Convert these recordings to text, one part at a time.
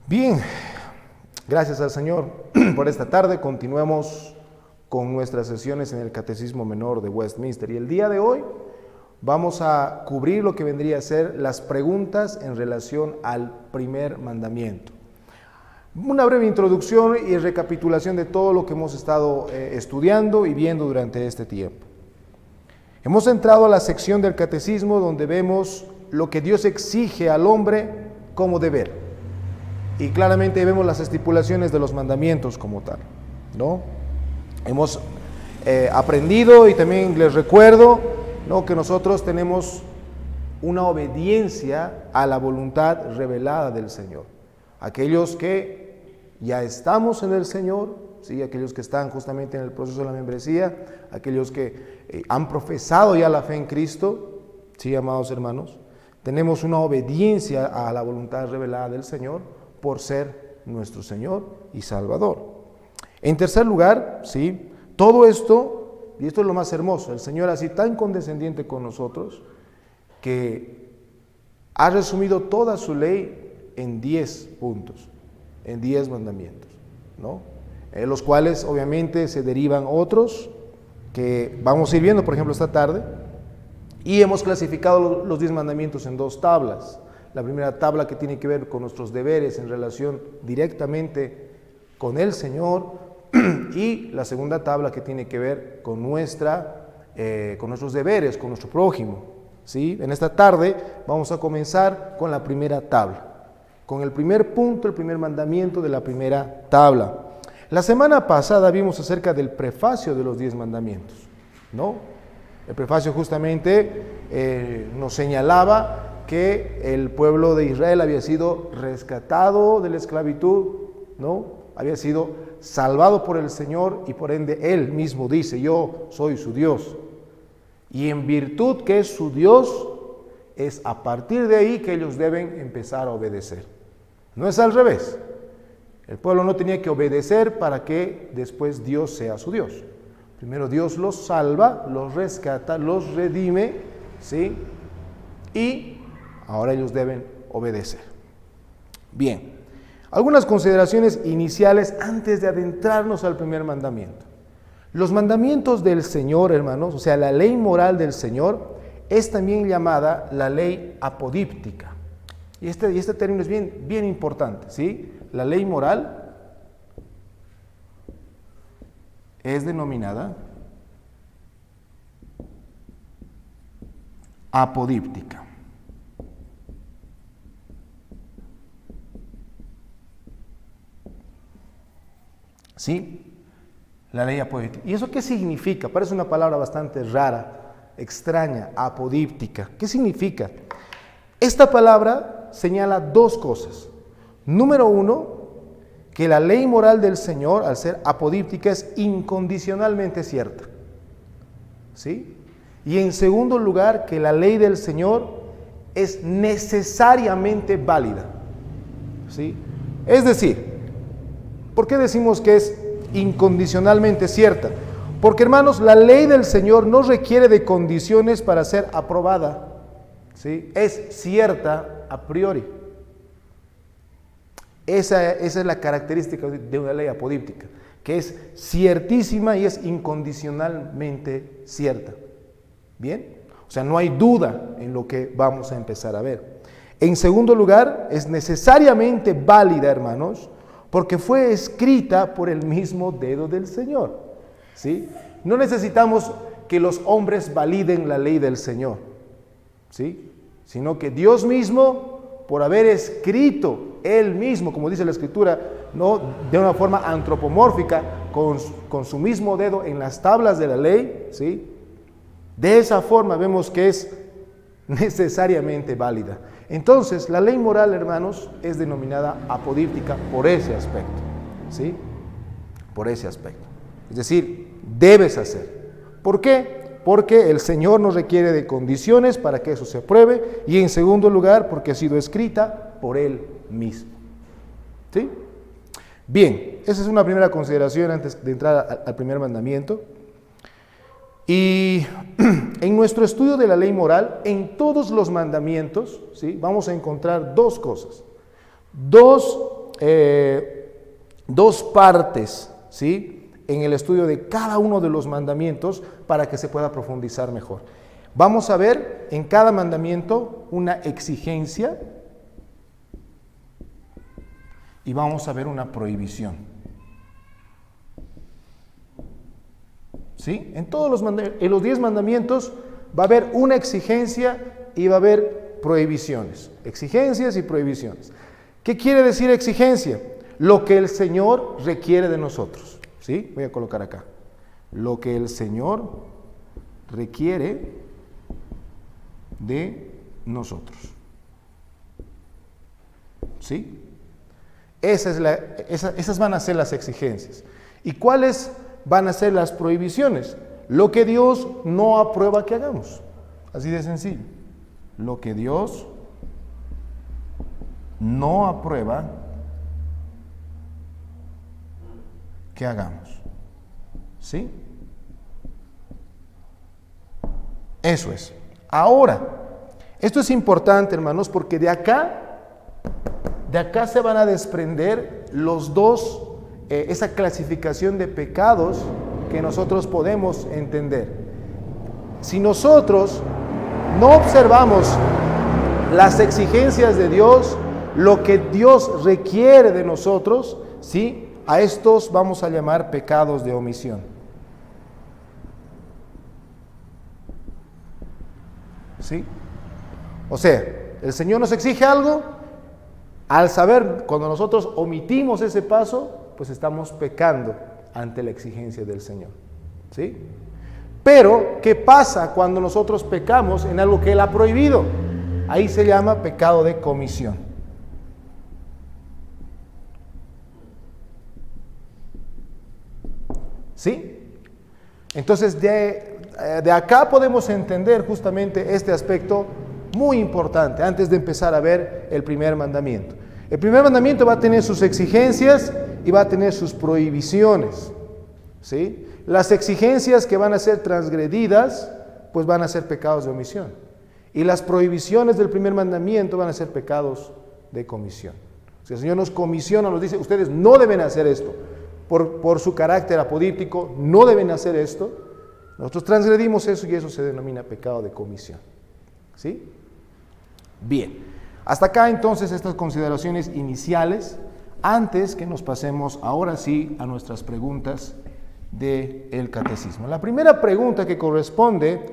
Bien, gracias al Señor por esta tarde. Continuemos con nuestras sesiones en el Catecismo Menor de Westminster. Y el día de hoy vamos a cubrir lo que vendría a ser las preguntas en relación al primer mandamiento. Una breve introducción y recapitulación de todo lo que hemos estado estudiando y viendo durante este tiempo. Hemos entrado a la sección del Catecismo donde vemos lo que Dios exige al hombre como deber. Y claramente vemos las estipulaciones de los mandamientos como tal, ¿no? Hemos aprendido y también les recuerdo, ¿no?, que nosotros tenemos una obediencia a la voluntad revelada del Señor. Aquellos que ya estamos en el Señor, ¿sí?, aquellos que están justamente en el proceso de la membresía, aquellos que han profesado ya la fe en Cristo, sí, amados hermanos, tenemos una obediencia a la voluntad revelada del Señor por ser nuestro Señor y Salvador. En tercer lugar, ¿sí?, todo esto, y esto es lo más hermoso, el Señor así tan condescendiente con nosotros, que ha resumido toda su ley en 10 puntos, en 10 mandamientos, ¿no? Los cuales obviamente se derivan otros, que vamos a ir viendo, por ejemplo, esta tarde, y hemos clasificado los 10 mandamientos en 2 tablas. La primera tabla que tiene que ver con nuestros deberes en relación directamente con el Señor y la segunda tabla que tiene que ver con nuestros deberes, con nuestro prójimo, ¿sí? En esta tarde vamos a comenzar con la primera tabla, con el primer punto, el primer mandamiento de la primera tabla. La semana pasada vimos acerca del prefacio de los 10 mandamientos, ¿no? El prefacio justamente nos señalaba que el pueblo de Israel había sido rescatado de la esclavitud, ¿no? Había sido salvado por el Señor y por ende Él mismo dice, yo soy su Dios. Y en virtud que es su Dios, es a partir de ahí que ellos deben empezar a obedecer. No es al revés. El pueblo no tenía que obedecer para que después Dios sea su Dios. Primero Dios los salva, los rescata, los redime, ¿sí? Y ahora ellos deben obedecer. Bien, algunas consideraciones iniciales antes de adentrarnos al primer mandamiento. Los mandamientos del Señor, hermanos, o sea, la ley moral del Señor, es también llamada la ley apodíptica. Y este término es bien importante, ¿sí? La ley moral es denominada apodíptica. ¿Sí? La ley apodíptica. ¿Y eso qué significa? Parece una palabra bastante rara, extraña, apodíptica. ¿Qué significa? Esta palabra señala 2 cosas. Número 1, que la ley moral del Señor, al ser apodíptica, es incondicionalmente cierta. ¿Sí? Y en segundo lugar, que la ley del Señor es necesariamente válida. ¿Sí? Es decir, ¿por qué decimos que es incondicionalmente cierta? Porque, hermanos, la ley del Señor no requiere de condiciones para ser aprobada, ¿sí? Es cierta a priori. Esa es la característica de una ley apodíptica, que es ciertísima y es incondicionalmente cierta. ¿Bien? O sea, no hay duda en lo que vamos a empezar a ver. En segundo lugar, es necesariamente válida, hermanos, porque fue escrita por el mismo dedo del Señor, ¿sí? No necesitamos que los hombres validen la ley del Señor, ¿sí? Sino que Dios mismo, por haber escrito Él mismo, como dice la Escritura, no de una forma antropomórfica, con su mismo dedo en las tablas de la ley, ¿sí? De esa forma vemos que es necesariamente válida. Entonces, la ley moral, hermanos, es denominada apodíptica por ese aspecto, ¿sí? Por ese aspecto. Es decir, debes hacer. ¿Por qué? Porque el Señor no requiere de condiciones para que eso se apruebe, y en segundo lugar, porque ha sido escrita por Él mismo. ¿Sí? Bien, esa es una primera consideración antes de entrar al primer mandamiento. Y en nuestro estudio de la ley moral, en todos los mandamientos, ¿sí?, vamos a encontrar 2 cosas, 2 dos partes, ¿sí?, en el estudio de cada uno de los mandamientos para que se pueda profundizar mejor. Vamos a ver en cada mandamiento una exigencia y vamos a ver una prohibición. ¿Sí? En los 10 mandamientos va a haber una exigencia y va a haber prohibiciones. Exigencias y prohibiciones. ¿Qué quiere decir exigencia? Lo que el Señor requiere de nosotros. ¿Sí? Voy a colocar acá. Lo que el Señor requiere de nosotros. ¿Sí? Esas van a ser las exigencias. ¿Y cuáles van a ser las prohibiciones? Lo que Dios no aprueba que hagamos. Así de sencillo. Lo que Dios no aprueba que hagamos. ¿Sí? Eso es. Ahora, esto es importante, hermanos, porque de acá se van a desprender los dos, esa clasificación de pecados que nosotros podemos entender. Si nosotros no observamos las exigencias de Dios, lo que Dios requiere de nosotros, ¿sí?, a estos vamos a llamar pecados de omisión. ¿Sí? O sea, el Señor nos exige algo, al saber, cuando nosotros omitimos ese paso, pues estamos pecando ante la exigencia del Señor. ¿Sí? Pero, ¿qué pasa cuando nosotros pecamos en algo que Él ha prohibido? Ahí se llama pecado de comisión. ¿Sí? Entonces, de acá podemos entender justamente este aspecto muy importante antes de empezar a ver el primer mandamiento. El primer mandamiento va a tener sus exigencias y va a tener sus prohibiciones. ¿Sí? Las exigencias que van a ser transgredidas, pues van a ser pecados de omisión. Y las prohibiciones del primer mandamiento van a ser pecados de comisión. Si el Señor nos comisiona, nos dice, ustedes no deben hacer esto. Por su carácter apodíptico, no deben hacer esto. Nosotros transgredimos eso y eso se denomina pecado de comisión. ¿Sí? Bien. Hasta acá entonces estas consideraciones iniciales, antes que nos pasemos ahora sí a nuestras preguntas del catecismo. La primera pregunta, que corresponde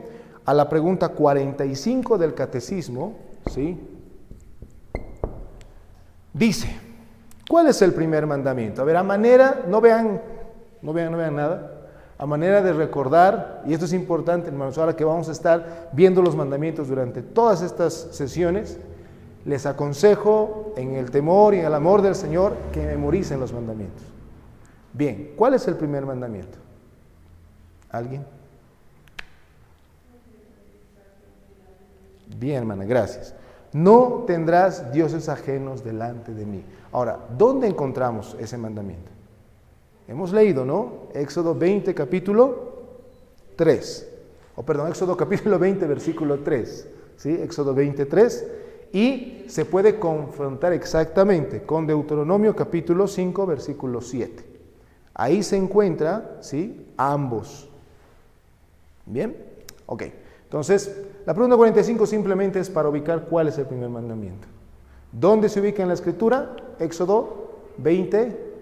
a la pregunta 45 del catecismo, ¿sí?, dice: ¿cuál es el primer mandamiento? A ver, a manera, no vean nada, a manera de recordar, y esto es importante, hermanos, ahora que vamos a estar viendo los mandamientos durante todas estas sesiones, les aconsejo, en el temor y en el amor del Señor, que memoricen los mandamientos. Bien, ¿cuál es el primer mandamiento? ¿Alguien? Bien, hermana, gracias. No tendrás dioses ajenos delante de mí. Ahora, ¿dónde encontramos ese mandamiento? Hemos leído, ¿no? Éxodo 20, capítulo 3. Éxodo capítulo 20, versículo 3. ¿Sí? Éxodo 23. Y se puede confrontar exactamente con Deuteronomio capítulo 5, versículo 7. Ahí se encuentra, ¿sí?, ambos. ¿Bien? Ok. Entonces, la pregunta 45 simplemente es para ubicar cuál es el primer mandamiento. ¿Dónde se ubica en la Escritura? Éxodo 20,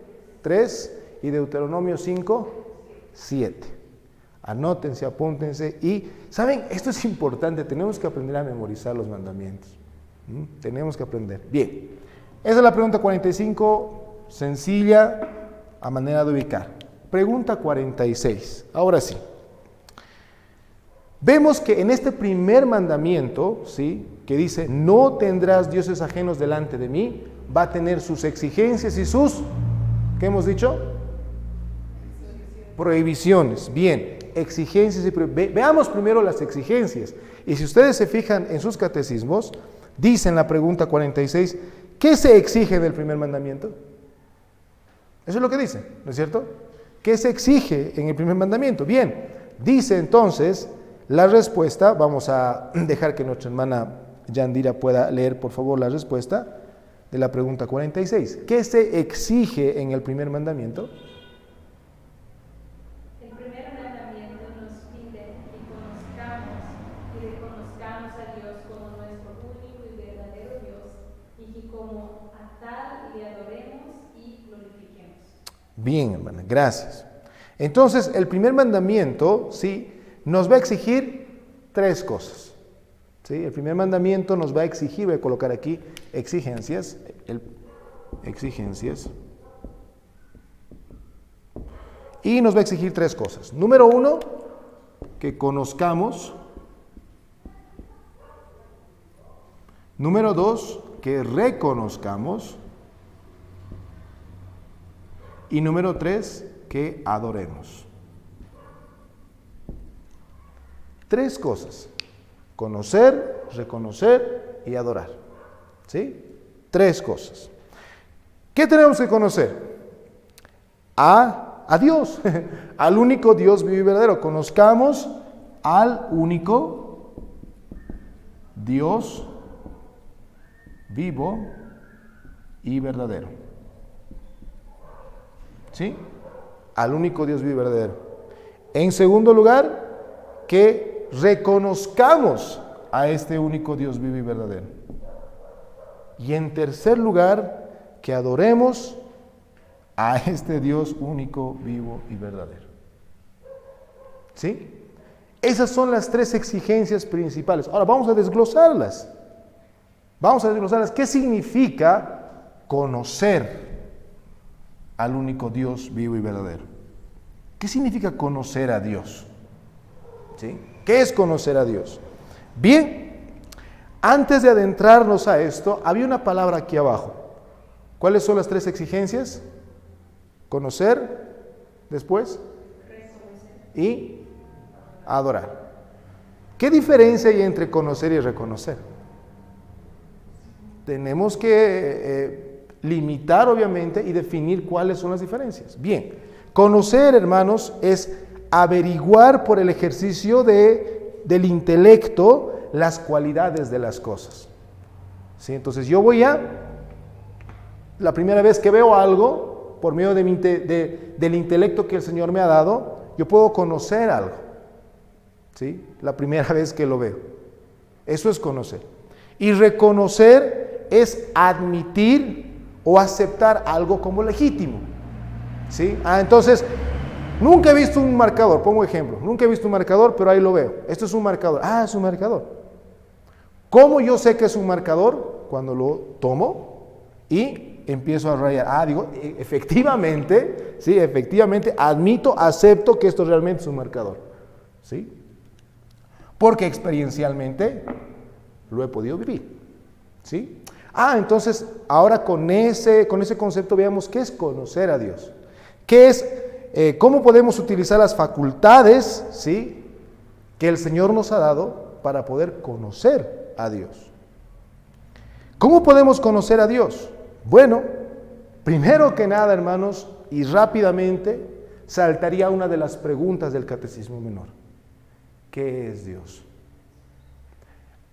3 y Deuteronomio 5, 7. Anótense, apúntense y, ¿saben? Esto es importante, tenemos que aprender a memorizar los mandamientos. Tenemos que aprender. Bien, esa es la pregunta 45, sencilla, a manera de ubicar. Pregunta 46, ahora sí. Vemos que en este primer mandamiento, ¿sí?, que dice, no tendrás dioses ajenos delante de mí, va a tener sus exigencias y sus, ¿qué hemos dicho? Prohibiciones. Bien, exigencias y prohibiciones. Veamos primero las exigencias. Y si ustedes se fijan en sus catecismos, dice en la pregunta 46, ¿qué se exige del primer mandamiento? Eso es lo que dice, ¿no es cierto? ¿Qué se exige en el primer mandamiento? Bien, dice entonces la respuesta. Vamos a dejar que nuestra hermana Yandira pueda leer, por favor, la respuesta. de la pregunta 46. ¿Qué se exige en el primer mandamiento? El primer mandamiento nos pide que conozcamos y reconozcamos a Dios como nuestro único y verdadero Dios y que como a tal le adoremos y glorifiquemos. Bien, hermana, gracias. Entonces, el primer mandamiento, ¿sí?, nos va a exigir tres cosas. ¿Sí? El primer mandamiento nos va a exigir, voy a colocar aquí exigencias, exigencias, y nos va a exigir tres cosas. Número uno, que conozcamos. Número dos, que reconozcamos. Y número tres, que adoremos. Tres cosas: conocer, reconocer y adorar. ¿Sí? Tres cosas. ¿Qué tenemos que conocer? A Dios, al único Dios vivo y verdadero. Conozcamos al único Dios vivo y verdadero. ¿Sí? Al único Dios vivo y verdadero. En segundo lugar, que reconozcamos a este único Dios vivo y verdadero. Y en tercer lugar, que adoremos a este Dios único, vivo y verdadero. ¿Sí? Esas son las tres exigencias principales. Ahora vamos a desglosarlas. Vamos a desglosarlas. ¿Qué significa conocer al único Dios vivo y verdadero? ¿Qué significa conocer a Dios? ¿Sí? ¿Qué es conocer a Dios? Bien, antes de adentrarnos a esto, había una palabra aquí abajo. ¿Cuáles son las tres exigencias? Conocer, después, y adorar. ¿Qué diferencia hay entre conocer y reconocer? Tenemos que limitar, obviamente, y definir cuáles son las diferencias. Bien, conocer, hermanos, es averiguar por el ejercicio del intelecto las cualidades de las cosas. ¿Sí? Entonces yo la primera vez que veo algo, por medio del intelecto que el Señor me ha dado, yo puedo conocer algo. ¿Sí? La primera vez que lo veo. Eso es conocer. Y reconocer es admitir o aceptar algo como legítimo. ¿Sí? Entonces, nunca he visto un marcador, pongo ejemplo, nunca he visto un marcador, pero ahí lo veo. Esto es un marcador. Es un marcador. ¿Cómo yo sé que es un marcador? Cuando lo tomo y empiezo a rayar. Digo, efectivamente, sí, efectivamente, admito, acepto que esto realmente es un marcador. ¿Sí? Porque experiencialmente lo he podido vivir. ¿Sí? Entonces, ahora con ese concepto veamos qué es conocer a Dios. ¿Qué es, cómo podemos utilizar las facultades, ¿sí?, que el Señor nos ha dado para poder conocer a Dios? ¿Cómo podemos conocer a Dios? Bueno, primero que nada, hermanos, y rápidamente, saltaría una de las preguntas del Catecismo Menor. ¿Qué es Dios?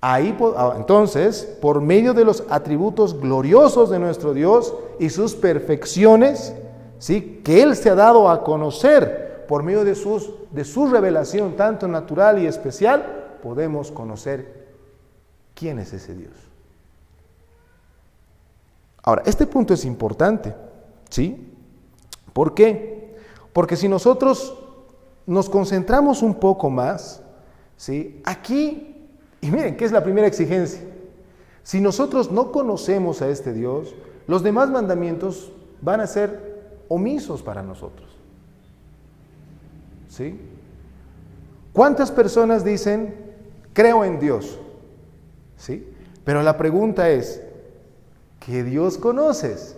Entonces, por medio de los atributos gloriosos de nuestro Dios y sus perfecciones, ¿sí?, que Él se ha dado a conocer por medio de su revelación, tanto natural y especial, podemos conocer quién es ese Dios. Ahora, este punto es importante, ¿sí? ¿Por qué? Porque si nosotros nos concentramos un poco más, ¿sí?, aquí, y miren, ¿qué es la primera exigencia? Si nosotros no conocemos a este Dios, los demás mandamientos van a ser omisos para nosotros. ¿Sí? ¿Cuántas personas dicen, creo en Dios? ¿Sí? Pero la pregunta es, ¿qué Dios conoces?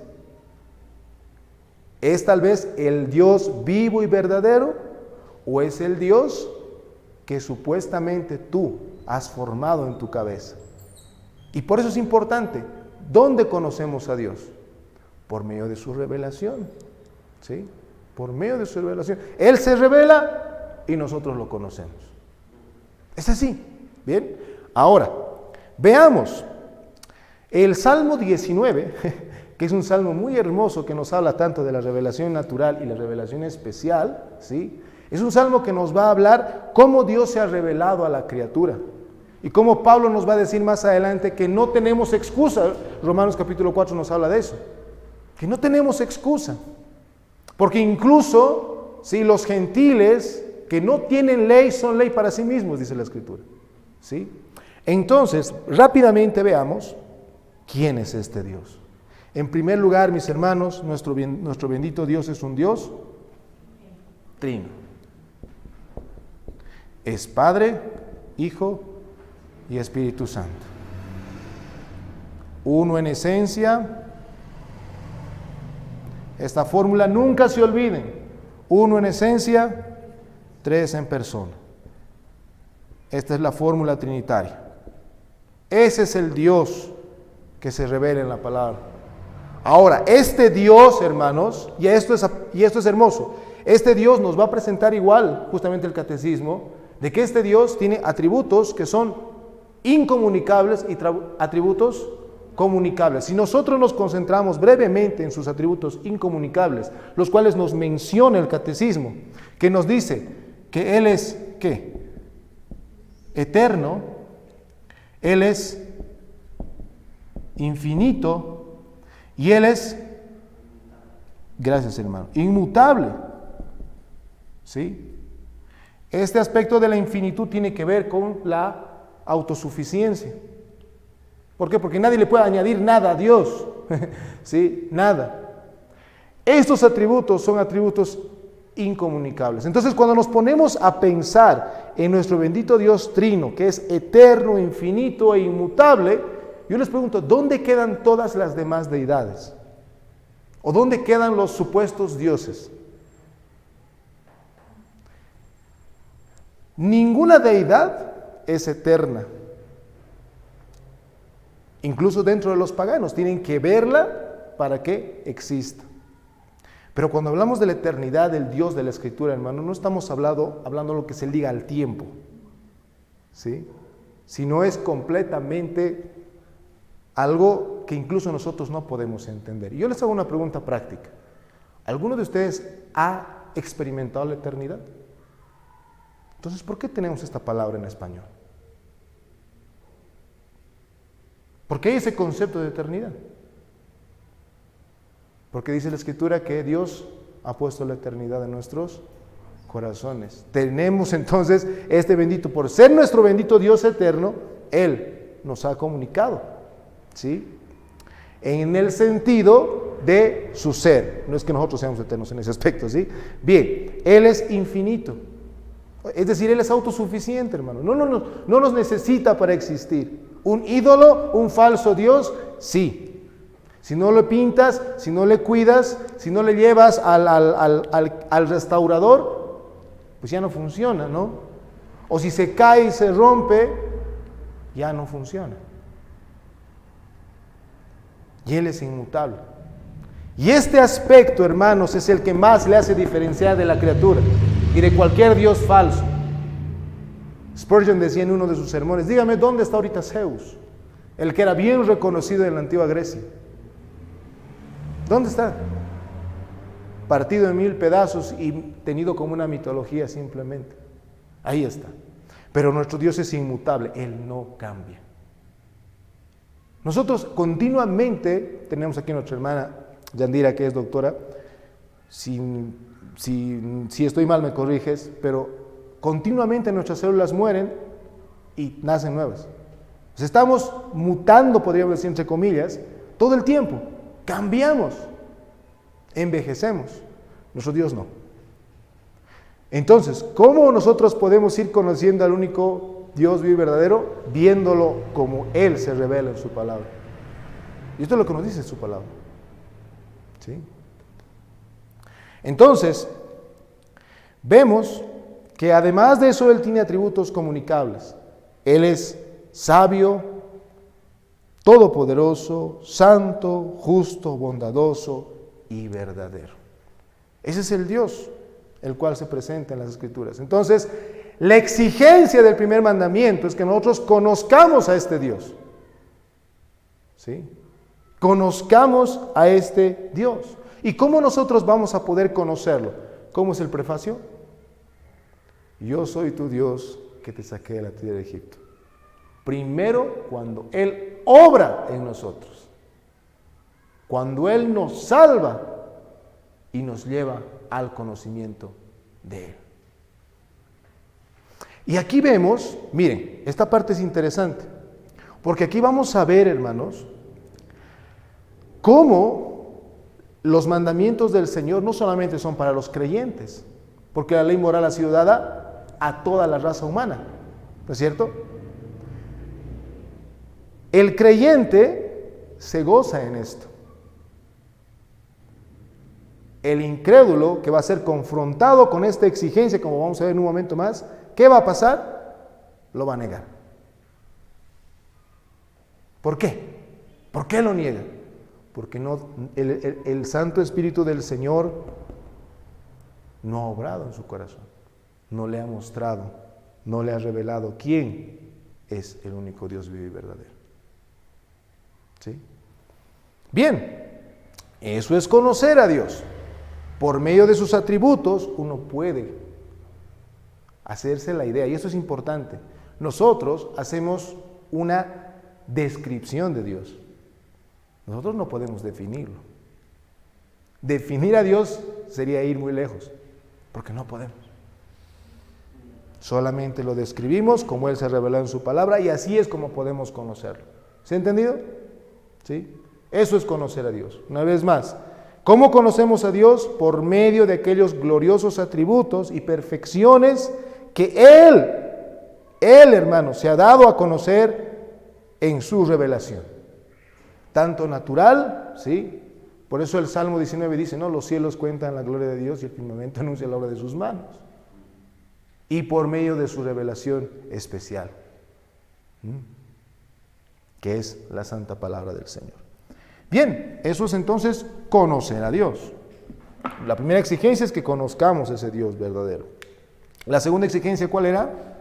¿Es tal vez el Dios vivo y verdadero? ¿O es el Dios que supuestamente tú has formado en tu cabeza? Y por eso es importante, ¿dónde conocemos a Dios? Por medio de su revelación. ¿Sí? Por medio de su revelación. Él se revela y nosotros lo conocemos. Es así. Bien. Ahora, veamos. El Salmo 19, que es un salmo muy hermoso que nos habla tanto de la revelación natural y la revelación especial, ¿sí? Es un salmo que nos va a hablar cómo Dios se ha revelado a la criatura. Y cómo Pablo nos va a decir más adelante que no tenemos excusa. Romanos capítulo 4 nos habla de eso. Que no tenemos excusa. Porque incluso, si los gentiles que no tienen ley son ley para sí mismos, dice la Escritura. ¿Sí? Entonces, rápidamente veamos quién es este Dios. En primer lugar, mis hermanos, nuestro bendito Dios es un Dios trino. Es Padre, Hijo y Espíritu Santo. Uno en esencia. Esta fórmula nunca se olviden. Uno en esencia, tres en persona. Esta es la fórmula trinitaria. Ese es el Dios que se revela en la palabra. Ahora, este Dios, hermanos, y esto es hermoso, este Dios nos va a presentar igual, justamente el catecismo, de que este Dios tiene atributos que son incomunicables y atributos comunicables. Si nosotros nos concentramos brevemente en sus atributos incomunicables, los cuales nos menciona el catecismo, que nos dice que Él es, ¿qué? Eterno, Él es infinito y Él es, gracias hermano, inmutable. ¿Sí? Este aspecto de la infinitud tiene que ver con la autosuficiencia. ¿Por qué? Porque nadie le puede añadir nada a Dios. ¿Sí? Nada. Estos atributos son atributos incomunicables. Entonces, cuando nos ponemos a pensar en nuestro bendito Dios trino, que es eterno, infinito e inmutable, yo les pregunto, ¿dónde quedan todas las demás deidades? ¿O dónde quedan los supuestos dioses? Ninguna deidad es eterna. Incluso dentro de los paganos tienen que verla para que exista. Pero cuando hablamos de la eternidad del Dios de la Escritura, hermano, no estamos hablando de lo que se liga al tiempo, ¿sí? Sino es completamente algo que incluso nosotros no podemos entender. Y yo les hago una pregunta práctica. ¿Alguno de ustedes ha experimentado la eternidad? Entonces, ¿por qué tenemos esta palabra en español? ¿Por qué hay ese concepto de eternidad? Porque dice la Escritura que Dios ha puesto la eternidad en nuestros corazones. Tenemos entonces este bendito, por ser nuestro bendito Dios eterno, Él nos ha comunicado, ¿sí? En el sentido de su ser. No es que nosotros seamos eternos en ese aspecto, ¿sí? Bien, Él es infinito. Es decir, Él es autosuficiente, hermano. No nos necesita para existir. ¿Un ídolo, un falso Dios? Sí. Si no lo pintas, si no le cuidas, si no le llevas al restaurador, pues ya no funciona, ¿no? O si se cae y se rompe, ya no funciona. Y Él es inmutable. Y este aspecto, hermanos, es el que más le hace diferenciar de la criatura y de cualquier Dios falso. Spurgeon decía en uno de sus sermones, dígame, ¿dónde está ahorita Zeus? El que era bien reconocido en la antigua Grecia. ¿Dónde está? Partido en 1000 pedazos y tenido como una mitología simplemente. Ahí está. Pero nuestro Dios es inmutable, Él no cambia. Nosotros continuamente, tenemos aquí a nuestra hermana Yandira, que es doctora, si estoy mal me corriges, pero continuamente nuestras células mueren y nacen nuevas. Pues estamos mutando, podríamos decir entre comillas, todo el tiempo. Cambiamos, envejecemos. Nuestro Dios no. Entonces, ¿cómo nosotros podemos ir conociendo al único Dios vivo y verdadero? Viéndolo como Él se revela en su palabra. Y esto es lo que nos dice su palabra. ¿Sí? Entonces, vemos que además de eso Él tiene atributos comunicables. Él es sabio, todopoderoso, santo, justo, bondadoso y verdadero. Ese es el Dios el cual se presenta en las Escrituras. Entonces, la exigencia del primer mandamiento es que nosotros conozcamos a este Dios. ¿sí? Conozcamos a este Dios. ¿Y cómo nosotros vamos a poder conocerlo? ¿Cómo es el prefacio? Yo soy tu Dios que te saqué de la tierra de Egipto. Primero, cuando Él obra en nosotros. Cuando Él nos salva y nos lleva al conocimiento de Él. Y aquí vemos, miren, esta parte es interesante, porque aquí vamos a ver, hermanos, cómo los mandamientos del Señor no solamente son para los creyentes, porque la ley moral ha sido dada a toda la raza humana, ¿no es cierto? El creyente se goza en esto. El incrédulo que va a ser confrontado con esta exigencia, como vamos a ver en un momento más, ¿qué va a pasar? Lo va a negar. ¿Por qué? ¿Por qué lo niega? Porque el Santo Espíritu del Señor no ha obrado en su corazón, no le ha mostrado, no le ha revelado quién es el único Dios vivo y verdadero. ¿Sí? Bien, eso es conocer a Dios. Por medio de sus atributos uno puede hacerse la idea, y eso es importante. Nosotros hacemos una descripción de Dios. Nosotros no podemos definirlo. Definir a Dios sería ir muy lejos, porque no podemos. Solamente lo describimos como Él se reveló en su palabra, y así es como podemos conocerlo. ¿Se ha entendido? ¿Sí? Eso es conocer a Dios. Una vez más, ¿cómo conocemos a Dios? Por medio de aquellos gloriosos atributos y perfecciones que Él, hermano, se ha dado a conocer en su revelación. Tanto natural, ¿sí? Por eso el Salmo 19 dice, ¿no? Los cielos cuentan la gloria de Dios y el firmamento anuncia la obra de sus manos. Y por medio de su revelación especial, que es la santa palabra del Señor. Bien, eso es entonces conocer a Dios. La primera exigencia es que conozcamos a ese Dios verdadero. La segunda exigencia, ¿cuál era?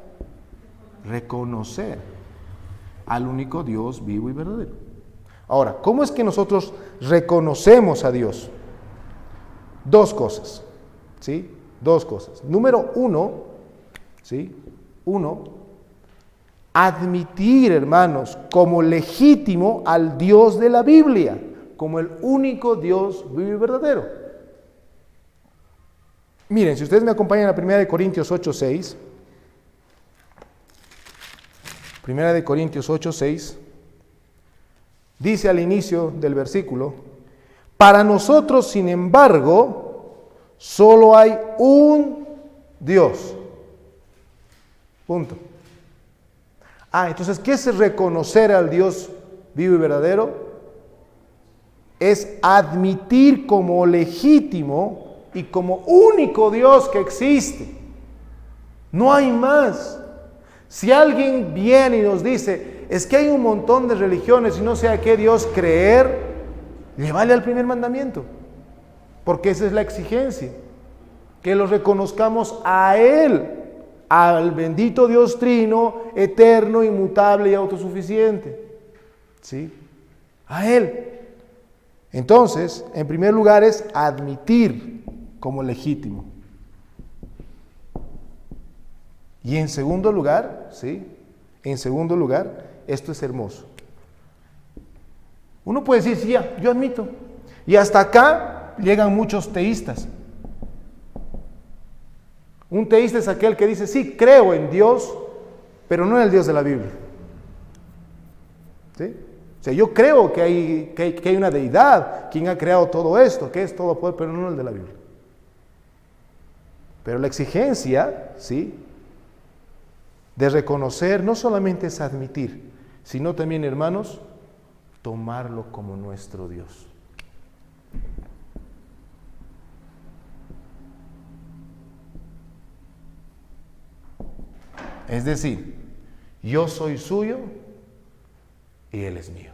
Reconocer al único Dios vivo y verdadero. Ahora, ¿cómo es que nosotros reconocemos a Dios? Dos cosas, ¿sí? Dos cosas. Número uno, ¿sí? Admitir, hermanos, como legítimo al Dios de la Biblia, como el único Dios vivo y verdadero. Miren, si ustedes me acompañan a 1 Corintios 8:6, 1 Corintios 8:6, dice al inicio del versículo, para nosotros, sin embargo, solo hay un Dios. Punto. Entonces, ¿qué es reconocer al Dios vivo y verdadero? Es admitir como legítimo y como único Dios que existe. No hay más. Si alguien viene y nos dice, es que hay un montón de religiones y no sé a qué Dios creer, le vale al primer mandamiento, porque esa es la exigencia, que lo reconozcamos a Él, al bendito Dios trino, eterno, inmutable y autosuficiente. ¿Sí? A Él. Entonces, en primer lugar es admitir como legítimo. Y en segundo lugar, ¿sí? En segundo lugar, esto es hermoso. Uno puede decir, sí, ya, yo admito. Y hasta acá llegan muchos teístas. Un teísta es aquel que dice, sí, creo en Dios, pero no en el Dios de la Biblia. ¿Sí? O sea, yo creo que hay una deidad, quien ha creado todo esto, que es todo poder, pero no el de la Biblia. Pero la exigencia, ¿sí?, de reconocer no solamente es admitir, sino también, hermanos, tomarlo como nuestro Dios. Es decir, yo soy suyo y Él es mío.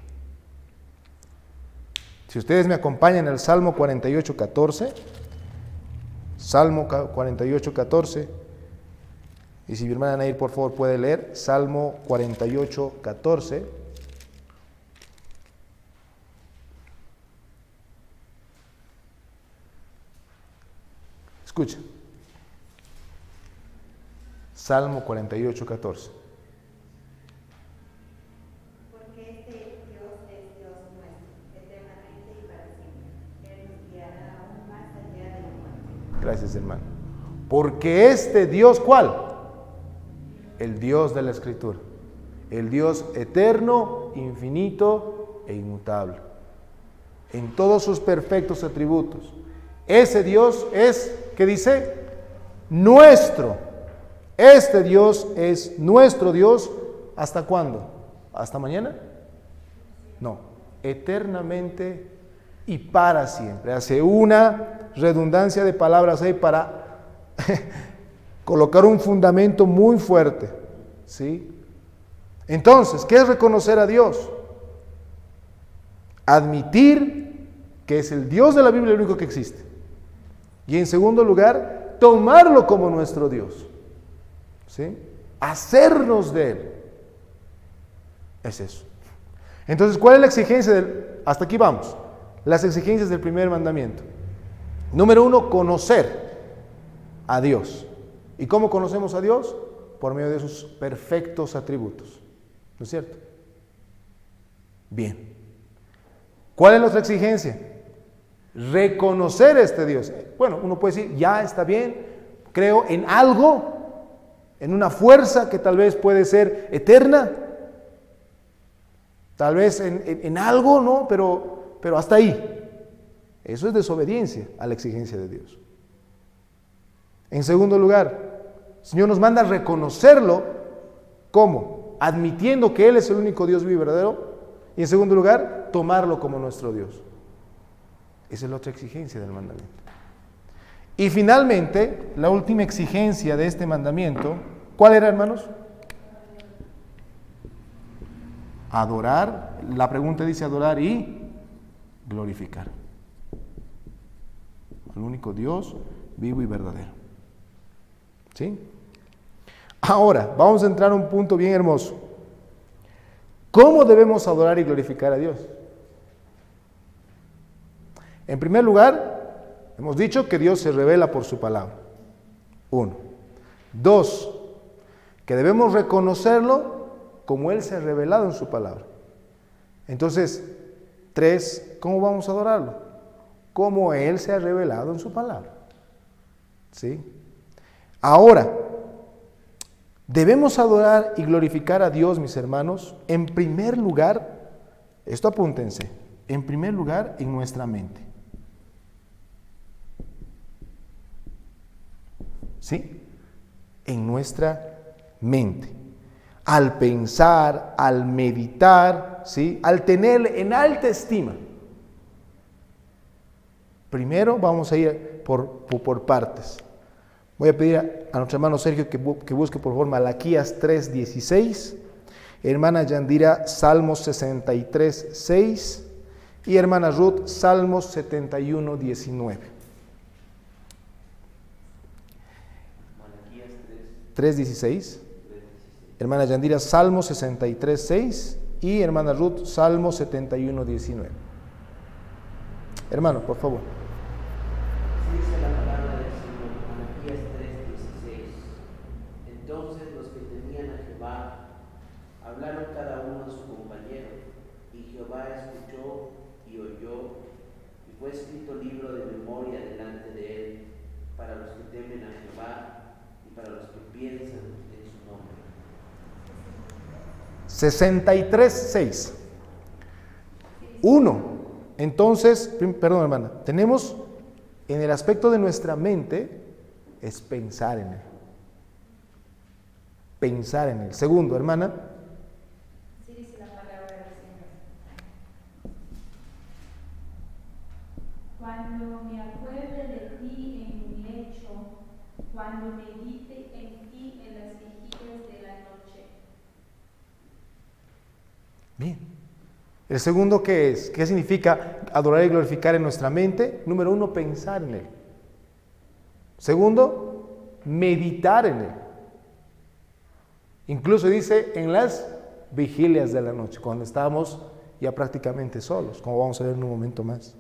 Si ustedes me acompañan al Salmo 48:14, Salmo 48:14, y si mi hermana Nair por favor puede leer, Salmo 48:14. Escucha. Salmo 48, 14. Porque este Dios es Dios nuestro, eternamente y para siempre. Él nos guiará aún más allá de la muerte. Gracias, hermano. Porque este Dios, ¿cuál? El Dios de la Escritura. El Dios eterno, infinito e inmutable. En todos sus perfectos atributos. Ese Dios es, ¿qué dice? Nuestro. Este Dios es nuestro Dios. ¿Hasta cuándo? ¿Hasta mañana? No. Eternamente y para siempre. Hace una redundancia de palabras ahí para colocar un fundamento muy fuerte. ¿Sí? Entonces, ¿qué es reconocer a Dios? Admitir que es el Dios de la Biblia el único que existe. Y en segundo lugar, tomarlo como nuestro Dios. ¿Sí? Hacernos de Él. Es eso. Entonces, ¿cuál es la exigencia del... Hasta aquí vamos. Las exigencias del primer mandamiento. Número 1, conocer a Dios. ¿Y cómo conocemos a Dios? Por medio de sus perfectos atributos. ¿No es cierto? Bien. ¿Cuál es nuestra exigencia? Reconocer a este Dios. Bueno, uno puede decir, ya está bien, creo en algo, en una fuerza que tal vez puede ser eterna, tal vez en algo, ¿no? Pero hasta ahí. Eso es desobediencia a la exigencia de Dios. En segundo lugar, el Señor nos manda a reconocerlo. ¿Cómo? Admitiendo que Él es el único Dios vivo y verdadero. Y en segundo lugar, tomarlo como nuestro Dios. Esa es la otra exigencia del mandamiento. Y finalmente, la última exigencia de este mandamiento, ¿cuál era, hermanos? Adorar. La pregunta dice adorar y glorificar al único Dios vivo y verdadero. ¿Sí? Ahora, vamos a entrar a un punto bien hermoso. ¿Cómo debemos adorar y glorificar a Dios? En primer lugar, hemos dicho que Dios se revela por su palabra. 1. 2, que debemos reconocerlo como Él se ha revelado en su palabra. Entonces, 3, ¿cómo vamos a adorarlo? Como Él se ha revelado en su palabra. ¿Sí? Ahora, debemos adorar y glorificar a Dios, mis hermanos, en primer lugar, esto apúntense, en primer lugar en nuestra mente. ¿Sí? En nuestra mente. Al pensar, al meditar, ¿sí? Al tener en alta estima. Primero vamos a ir por partes. Voy a pedir a nuestro hermano Sergio que busque por favor Malaquías 3:16, hermana Yandira Salmos 63:6 y hermana Ruth Salmos 71:19. Malaquías 3:16, hermana Yandira Salmos 63:6 y hermana Ruth Salmos 71:19. Hermano, por favor. Dice la palabra del Señor, Malaquías 3:16. Entonces los que temían a Jehová hablaron cada uno a su compañero, y Jehová escuchó y oyó, y fue escrito libro de memoria delante de él, para los que temen a Jehová y para los que piensan en su nombre. 63:6. 1. Entonces, perdón hermana, tenemos en el aspecto de nuestra mente, es pensar en Él. Pensar en Él. Segundo, hermana. Sí dice la palabra del Señor. Cuando me acuerde de ti en mi lecho, cuando medite en ti en las vigilias de la noche. Bien. El segundo, ¿qué es? ¿Qué significa adorar y glorificar en nuestra mente? Número 1, pensar en Él. Segundo, meditar en Él. Incluso dice en las vigilias de la noche, cuando estamos ya prácticamente solos, como vamos a ver en un momento más.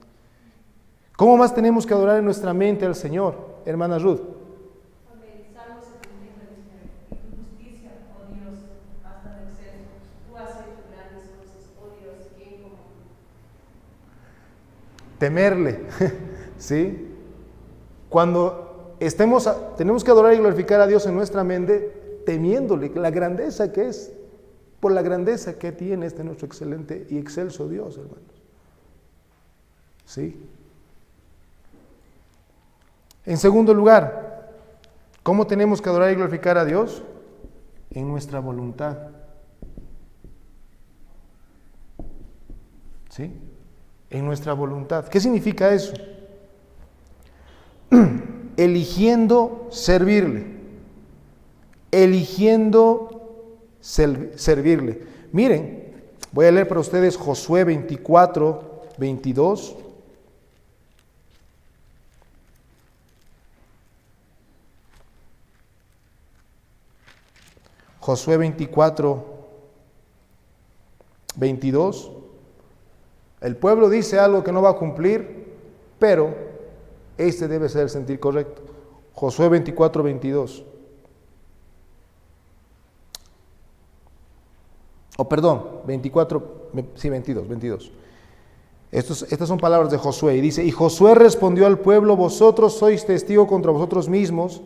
¿Cómo más tenemos que adorar en nuestra mente al Señor, hermana Ruth? Amén. Salmo 73 dice, y tu justicia, oh Dios, hasta el exceso. Tú has hecho grandes cosas, oh Dios, ¿quién como tú? Temerle, ¿sí? Cuando tenemos que adorar y glorificar a Dios en nuestra mente, temiéndole la grandeza que es, por la grandeza que tiene este nuestro excelente y excelso Dios, hermanos. ¿Sí? En segundo lugar, ¿cómo tenemos que adorar y glorificar a Dios? En nuestra voluntad. ¿Sí? En nuestra voluntad. ¿Qué significa eso? Eligiendo servirle. Eligiendo servirle. Miren, voy a leer para ustedes Josué 24, 22. Josué 24, 22. El pueblo dice algo que no va a cumplir, pero este debe ser el sentir correcto. Josué 24, 22. O perdón, 24, sí, 22. Estas son palabras de Josué. Y dice, y Josué respondió al pueblo, vosotros sois testigos contra vosotros mismos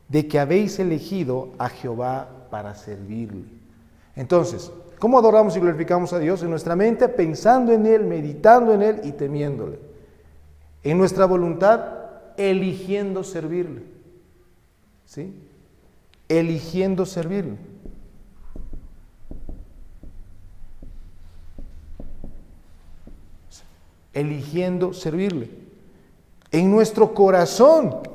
de que habéis elegido a Jehová para servirle. Entonces, ¿cómo adoramos y glorificamos a Dios? En nuestra mente, pensando en Él, meditando en Él y temiéndole. En nuestra voluntad, eligiendo servirle. ¿Sí? Eligiendo servirle. Eligiendo servirle. En nuestro corazón.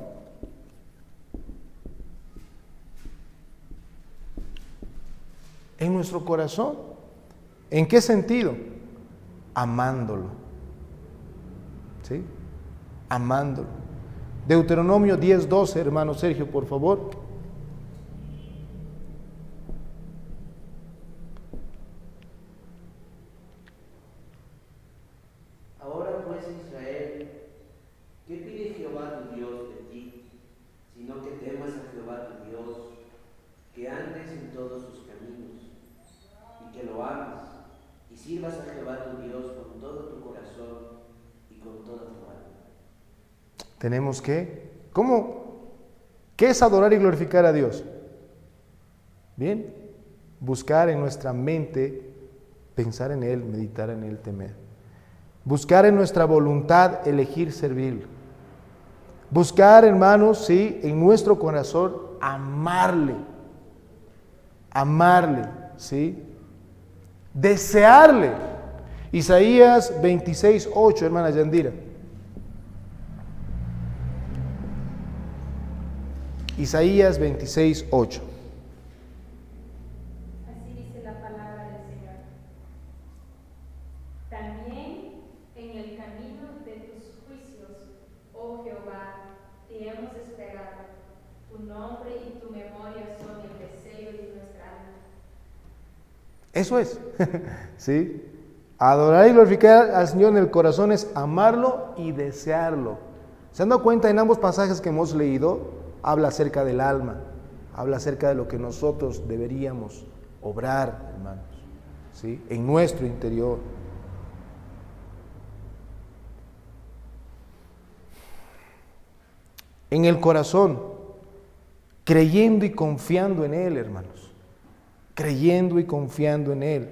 En nuestro corazón. ¿En qué sentido? Amándolo. ¿Sí? Amándolo. Deuteronomio 10:12, hermano Sergio, por favor. Ahora pues, Israel, ¿qué pide Jehová tu Dios de ti? Sino que temas a Jehová tu Dios, que andes en todos sus caminos, y que lo ames, y sirvas a Jehová tu Dios con todo tu corazón y con toda tu alma. Tenemos que, ¿qué es adorar y glorificar a Dios? Bien, buscar en nuestra mente, pensar en Él, meditar en Él, temer. Buscar en nuestra voluntad, elegir servirle. Buscar, hermanos, sí, en nuestro corazón, amarle, ¿sí? Desearle. Isaías 26:8, hermana Yandira. Isaías 26:8. Así dice la palabra del Señor. También en el camino de tus juicios, oh Jehová, te hemos esperado. Tu nombre y tu memoria son el deseo de nuestra alma. Eso es, ¿sí? Adorar y glorificar al Señor en el corazón es amarlo y desearlo. ¿Se han dado cuenta en ambos pasajes que hemos leído? Habla acerca del alma, habla acerca de lo que nosotros deberíamos obrar, hermanos, ¿sí? En nuestro interior. En el corazón, creyendo y confiando en Él, hermanos, creyendo y confiando en Él,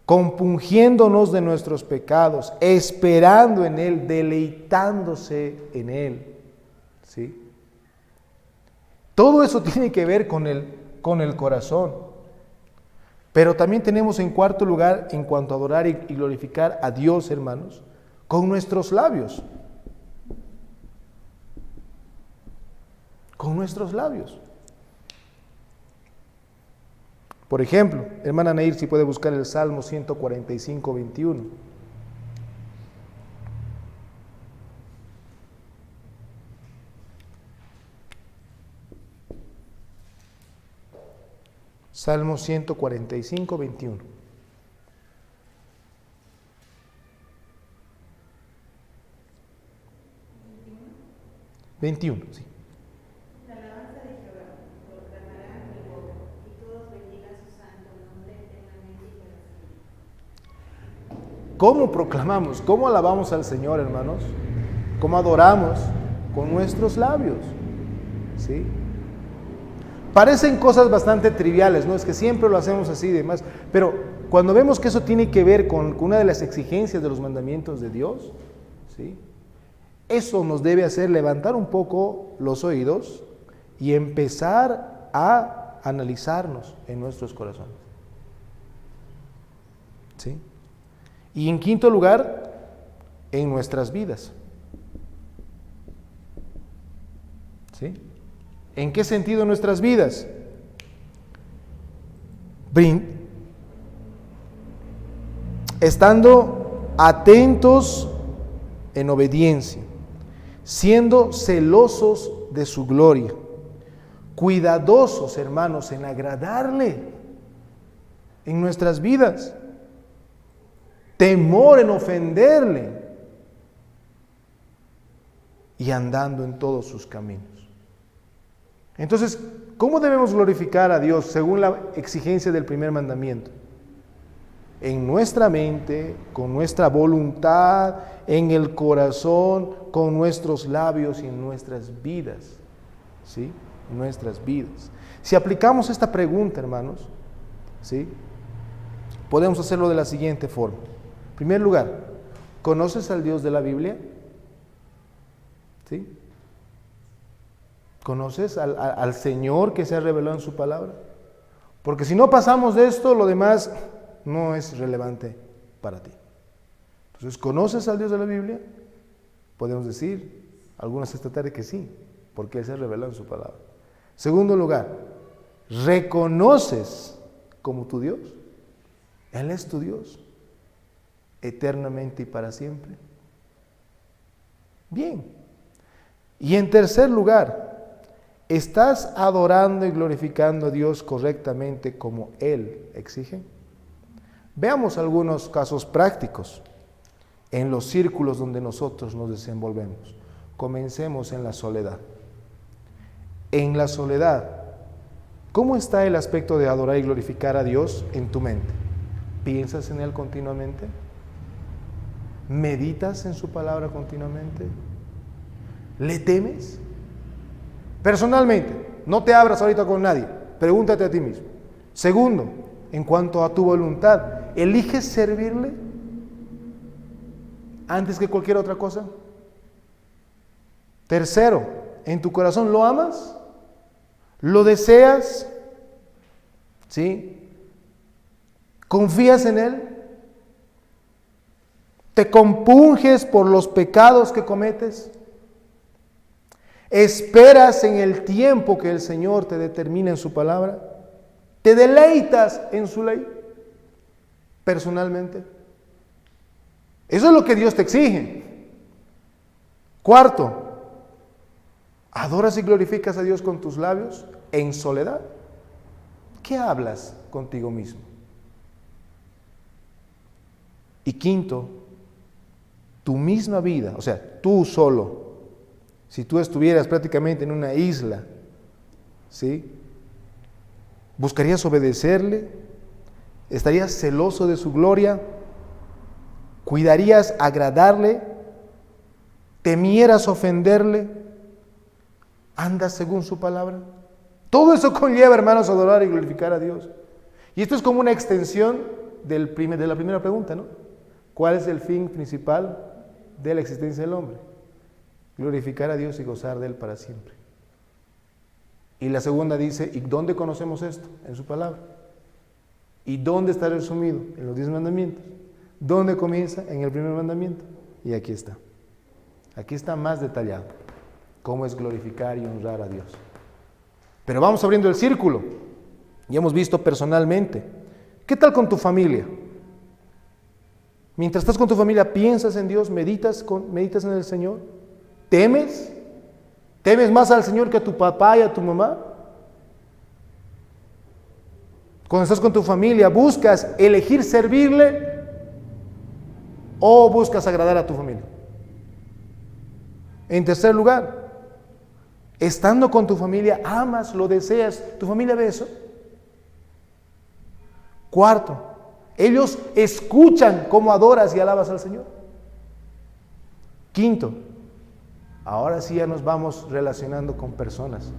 compungiéndonos de nuestros pecados, esperando en Él, deleitándose en Él, ¿sí? Todo eso tiene que ver con el corazón. Pero también tenemos en cuarto lugar, en cuanto a adorar y glorificar a Dios, hermanos, con nuestros labios. Con nuestros labios. Por ejemplo, hermana Neir, si puede buscar el Salmo 145, 21. Salmo 145, 21. 21, sí. La alabanza de Jehová proclamará mi boca, y todos bendigan su santo nombre eternamente y para siempre. ¿Cómo proclamamos? ¿Cómo alabamos al Señor, hermanos? ¿Cómo adoramos? Con nuestros labios. ¿Sí? Parecen cosas bastante triviales, ¿no? Es que siempre lo hacemos así y demás. Pero cuando vemos que eso tiene que ver con una de las exigencias de los mandamientos de Dios, ¿sí? Eso nos debe hacer levantar un poco los oídos y empezar a analizarnos en nuestros corazones. ¿Sí? Y en quinto lugar, en nuestras vidas. ¿Sí? ¿En qué sentido nuestras vidas? Estando atentos en obediencia, siendo celosos de su gloria, cuidadosos, hermanos, en agradarle en nuestras vidas, temor en ofenderle y andando en todos sus caminos. Entonces, ¿cómo debemos glorificar a Dios según la exigencia del primer mandamiento? En nuestra mente, con nuestra voluntad, en el corazón, con nuestros labios y en nuestras vidas. ¿Sí? En nuestras vidas. Si aplicamos esta pregunta, hermanos, ¿sí? Podemos hacerlo de la siguiente forma. En primer lugar, ¿conoces al Dios de la Biblia? ¿Sí? ¿Conoces al Señor que se ha revelado en su palabra? Porque si no pasamos de esto, lo demás no es relevante para ti. Entonces, ¿conoces al Dios de la Biblia? Podemos decir, algunos esta tarde que sí, porque Él se ha revelado en su palabra. Segundo lugar, ¿reconoces como tu Dios? Él es tu Dios, eternamente y para siempre. Bien. Y en tercer lugar, ¿estás adorando y glorificando a Dios correctamente como Él exige? Veamos algunos casos prácticos en los círculos donde nosotros nos desenvolvemos. Comencemos en la soledad. En la soledad, ¿cómo está el aspecto de adorar y glorificar a Dios en tu mente? ¿Piensas en Él continuamente? ¿Meditas en su palabra continuamente? ¿Le temes? Personalmente, no te abras ahorita con nadie, pregúntate a ti mismo. Segundo, en cuanto a tu voluntad, ¿eliges servirle antes que cualquier otra cosa? Tercero, ¿en tu corazón lo amas? ¿Lo deseas? ¿Sí? ¿Confías en Él? ¿Te compunges por los pecados que cometes? ¿Esperas en el tiempo que el Señor te determina en su palabra? ¿Te deleitas en su ley personalmente? Eso es lo que Dios te exige. Cuarto, ¿adoras y glorificas a Dios con tus labios en soledad? ¿Qué hablas contigo mismo? Y quinto, tu misma vida, o sea, tú solo, si tú estuvieras prácticamente en una isla, ¿sí? ¿Buscarías obedecerle? ¿Estarías celoso de su gloria? ¿Cuidarías agradarle? ¿Temieras ofenderle? ¿Andas según su palabra? Todo eso conlleva, hermanos, adorar y glorificar a Dios. Y esto es como una extensión de la primera pregunta, ¿no? ¿Cuál es el fin principal de la existencia del hombre? Glorificar a Dios y gozar de Él para siempre. Y la segunda dice, ¿y dónde conocemos esto? En su palabra. ¿Y dónde está resumido? En los 10 mandamientos. ¿Dónde comienza? En el primer mandamiento. Y aquí está. Aquí está más detallado cómo es glorificar y honrar a Dios. Pero vamos abriendo el círculo. Ya hemos visto personalmente. ¿Qué tal con tu familia? Mientras estás con tu familia, ¿piensas en Dios? ¿Meditas en el Señor? ¿Temes? ¿Temes más al Señor que a tu papá y a tu mamá? Cuando estás con tu familia, ¿buscas elegir servirle o buscas agradar a tu familia? En tercer lugar, Estando con tu familia, amas, lo deseas. ¿Tu familia ve eso? Cuarto, ellos escuchan cómo adoras y alabas al Señor. Quinto, ahora sí ya nos vamos relacionando con personas.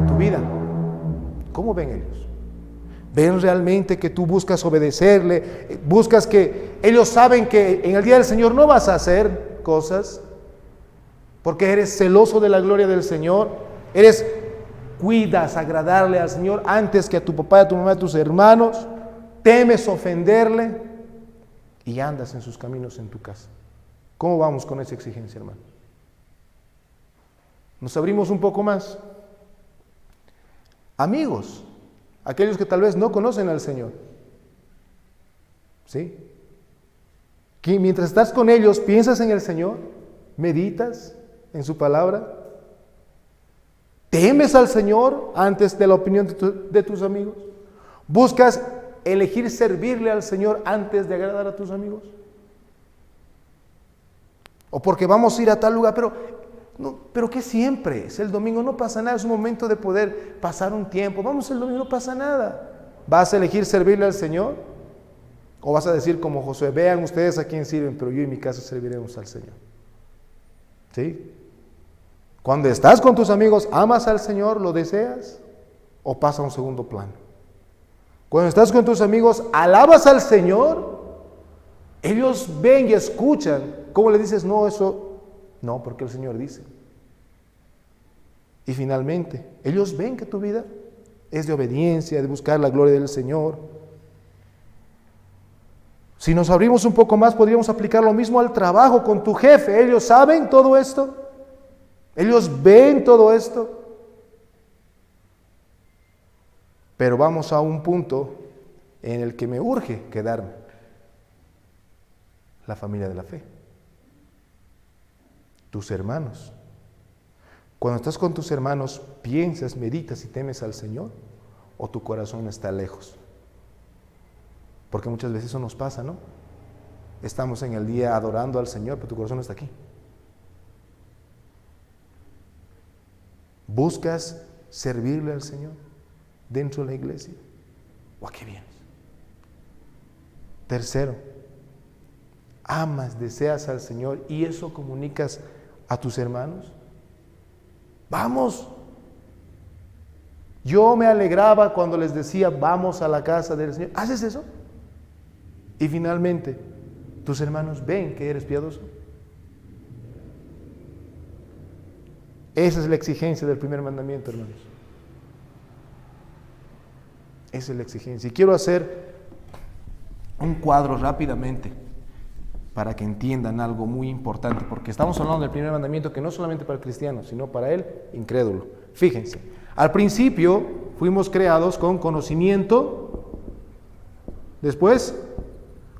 Tu vida, ¿cómo ven ellos? ¿Ven realmente que tú buscas obedecerle? ¿Buscas que ellos saben que en el día del Señor no vas a hacer cosas? Porque eres celoso de la gloria del Señor. Cuidas agradarle al Señor antes que a tu papá, a tu mamá, a tus hermanos. Temes ofenderle y andas en sus caminos en tu casa. ¿Cómo vamos con esa exigencia, hermano? Nos abrimos un poco más. Amigos, aquellos que tal vez no conocen al Señor. ¿Sí? Que mientras estás con ellos, piensas en el Señor, meditas en su palabra. ¿Temes al Señor antes de la opinión de tus amigos? ¿Buscas elegir servirle al Señor antes de agradar a tus amigos? O porque vamos a ir a tal lugar, pero que siempre es el domingo, no pasa nada, es un momento de poder pasar un tiempo. Vamos el domingo, no pasa nada. ¿Vas a elegir servirle al Señor? ¿O vas a decir como Josué, vean ustedes a quién sirven, pero yo y mi casa serviremos al Señor? ¿Sí? Cuando estás con tus amigos, ¿amas al Señor? ¿Lo deseas? ¿O pasa a un segundo plano? Cuando estás con tus amigos, ¿alabas al Señor? Ellos ven y escuchan. ¿Cómo le dices? No, eso no, porque el Señor dice. Y finalmente, ellos ven que tu vida es de obediencia, de buscar la gloria del Señor. Si nos abrimos un poco más, podríamos aplicar lo mismo al trabajo con tu jefe. ¿Ellos saben todo esto? ¿Ellos ven todo esto? Pero vamos a un punto en el que me urge quedarme. La familia de la fe. Tus hermanos. Cuando estás con tus hermanos, ¿piensas, meditas y temes al Señor? ¿O tu corazón está lejos? Porque muchas veces eso nos pasa, ¿no? Estamos en el día adorando al Señor, pero tu corazón no está aquí. ¿Buscas servirle al Señor dentro de la iglesia? ¿O a qué vienes? Tercero, amas, deseas al Señor y eso comunicas a tus hermanos. Vamos. Yo me alegraba cuando les decía, vamos a la casa del Señor. ¿Haces eso? Y finalmente, tus hermanos ven que eres piadoso. Esa es la exigencia del primer mandamiento, hermanos. Esa es la exigencia. Y quiero hacer un cuadro rápidamente para que entiendan algo muy importante, porque estamos hablando del primer mandamiento que no solamente para el cristiano, sino para el incrédulo. Fíjense, al principio fuimos creados con conocimiento, después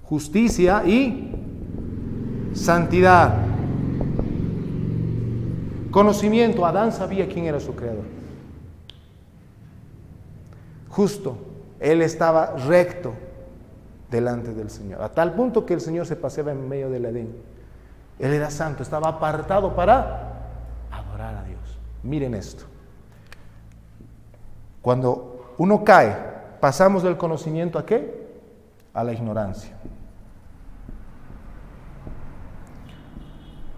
justicia y santidad. Conocimiento, Adán sabía quién era su creador. Justo, él estaba recto delante del Señor, a tal punto que el Señor se paseaba en medio del Edén. Él era santo, estaba apartado para adorar a Dios. Miren esto. Cuando uno cae, pasamos del conocimiento ¿a qué? A la ignorancia.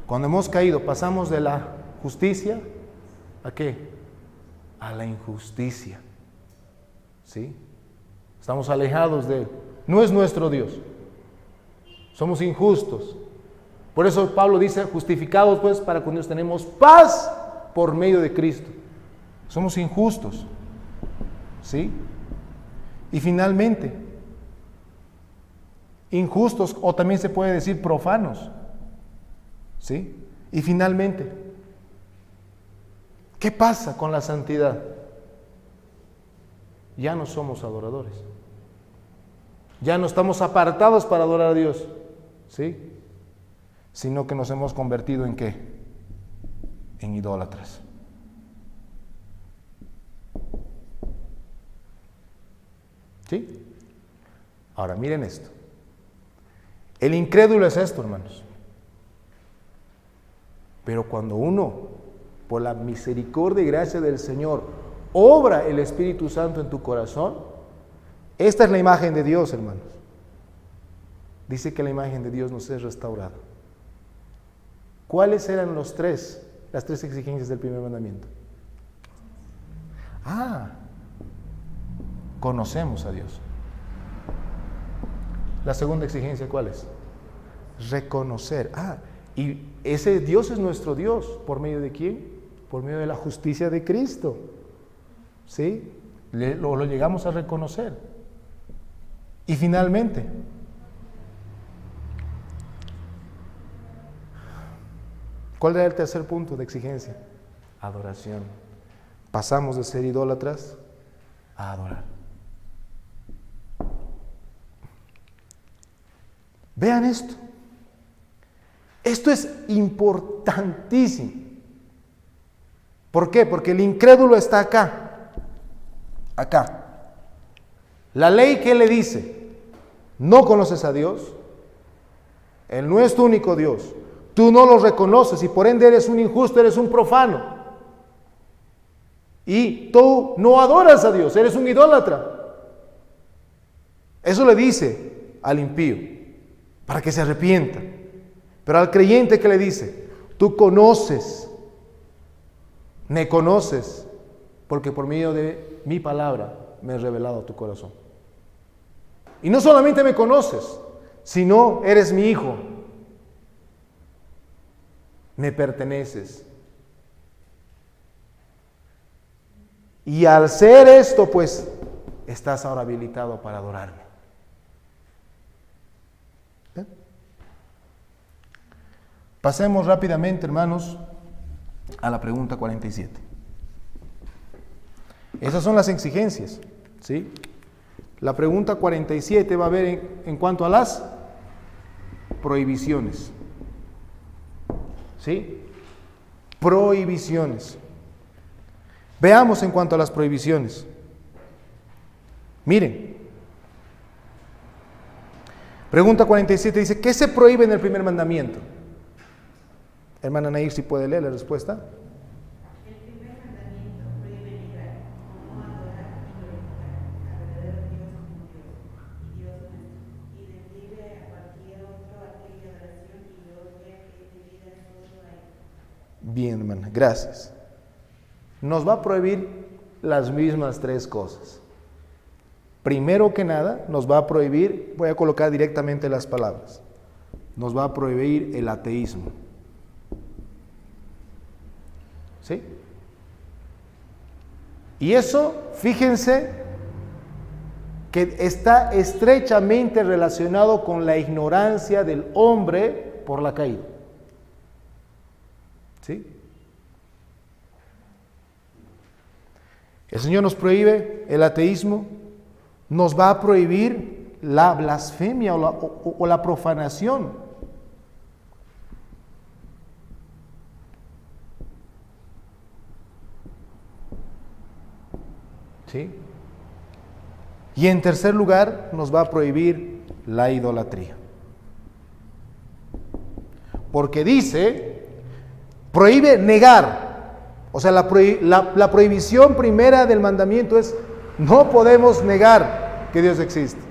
Cuando hemos caído, pasamos de la justicia ¿a qué? A la injusticia. ¿Sí? Estamos alejados de Él. No es nuestro Dios. Somos injustos. Por eso Pablo dice, justificados pues para con Dios tenemos paz por medio de Cristo. Somos injustos. ¿Sí? Y finalmente, injustos, o también se puede decir profanos. ¿Sí? Y finalmente, ¿qué pasa con la santidad? Ya no somos adoradores. Ya no estamos apartados para adorar a Dios, ¿sí? Sino que nos hemos convertido ¿en qué? En idólatras. ¿Sí? Ahora miren esto. El incrédulo es esto, hermanos. Pero cuando uno, por la misericordia y gracia del Señor, obra el Espíritu Santo en tu corazón, esta es la imagen de Dios, hermanos. Dice que la imagen de Dios nos es restaurada. ¿Cuáles eran las tres exigencias del primer mandamiento? Conocemos a Dios. La segunda exigencia, ¿cuál es? Reconocer. Y ese Dios es nuestro Dios. ¿Por medio de quién? Por medio de la justicia de Cristo. ¿Sí? Lo llegamos a reconocer. Y finalmente, ¿cuál era el tercer punto de exigencia? Adoración. Pasamos de ser idólatras a adorar. Vean esto. Esto es importantísimo. ¿Por qué? Porque el incrédulo está acá. Acá. La ley, ¿qué le dice? No conoces a Dios. Él no es tu único Dios. Tú no lo reconoces y por ende eres un injusto, eres un profano. Y tú no adoras a Dios, eres un idólatra. Eso le dice al impío, para que se arrepienta. Pero al creyente, ¿qué le dice? Tú conoces, me conoces, porque por medio de mi palabra me he revelado a tu corazón. Y no solamente me conoces, sino eres mi hijo. Me perteneces. Y al ser esto, pues, estás ahora habilitado para adorarme. ¿Ven? Pasemos rápidamente, hermanos, a la pregunta 47. Esas son las exigencias, ¿sí? La pregunta 47 va a ver en cuanto a las prohibiciones. ¿Sí? Prohibiciones. Veamos en cuanto a las prohibiciones. Miren. Pregunta 47 dice, ¿qué se prohíbe en el primer mandamiento? Hermana Nair, si puede leer la respuesta. El primer mandamiento prohíbe negar, no adorar y glorificar al verdadero Dios como Dios y Dios nuestro, y describe a cualquier otro aquella adoración y gloria que es debida solo a Él. Bien, hermana, gracias. Nos va a prohibir las mismas tres cosas. Primero que nada, nos va a prohibir, voy a colocar directamente las palabras, nos va a prohibir el ateísmo. ¿Sí? Y eso, fíjense, que está estrechamente relacionado con la ignorancia del hombre por la caída. ¿Sí? El Señor nos prohíbe el ateísmo, nos va a prohibir la blasfemia o la profanación. ¿Sí? Y en tercer lugar, nos va a prohibir la idolatría. Porque dice, prohíbe negar. O sea, la prohibición primera del mandamiento es, no podemos negar que Dios existe.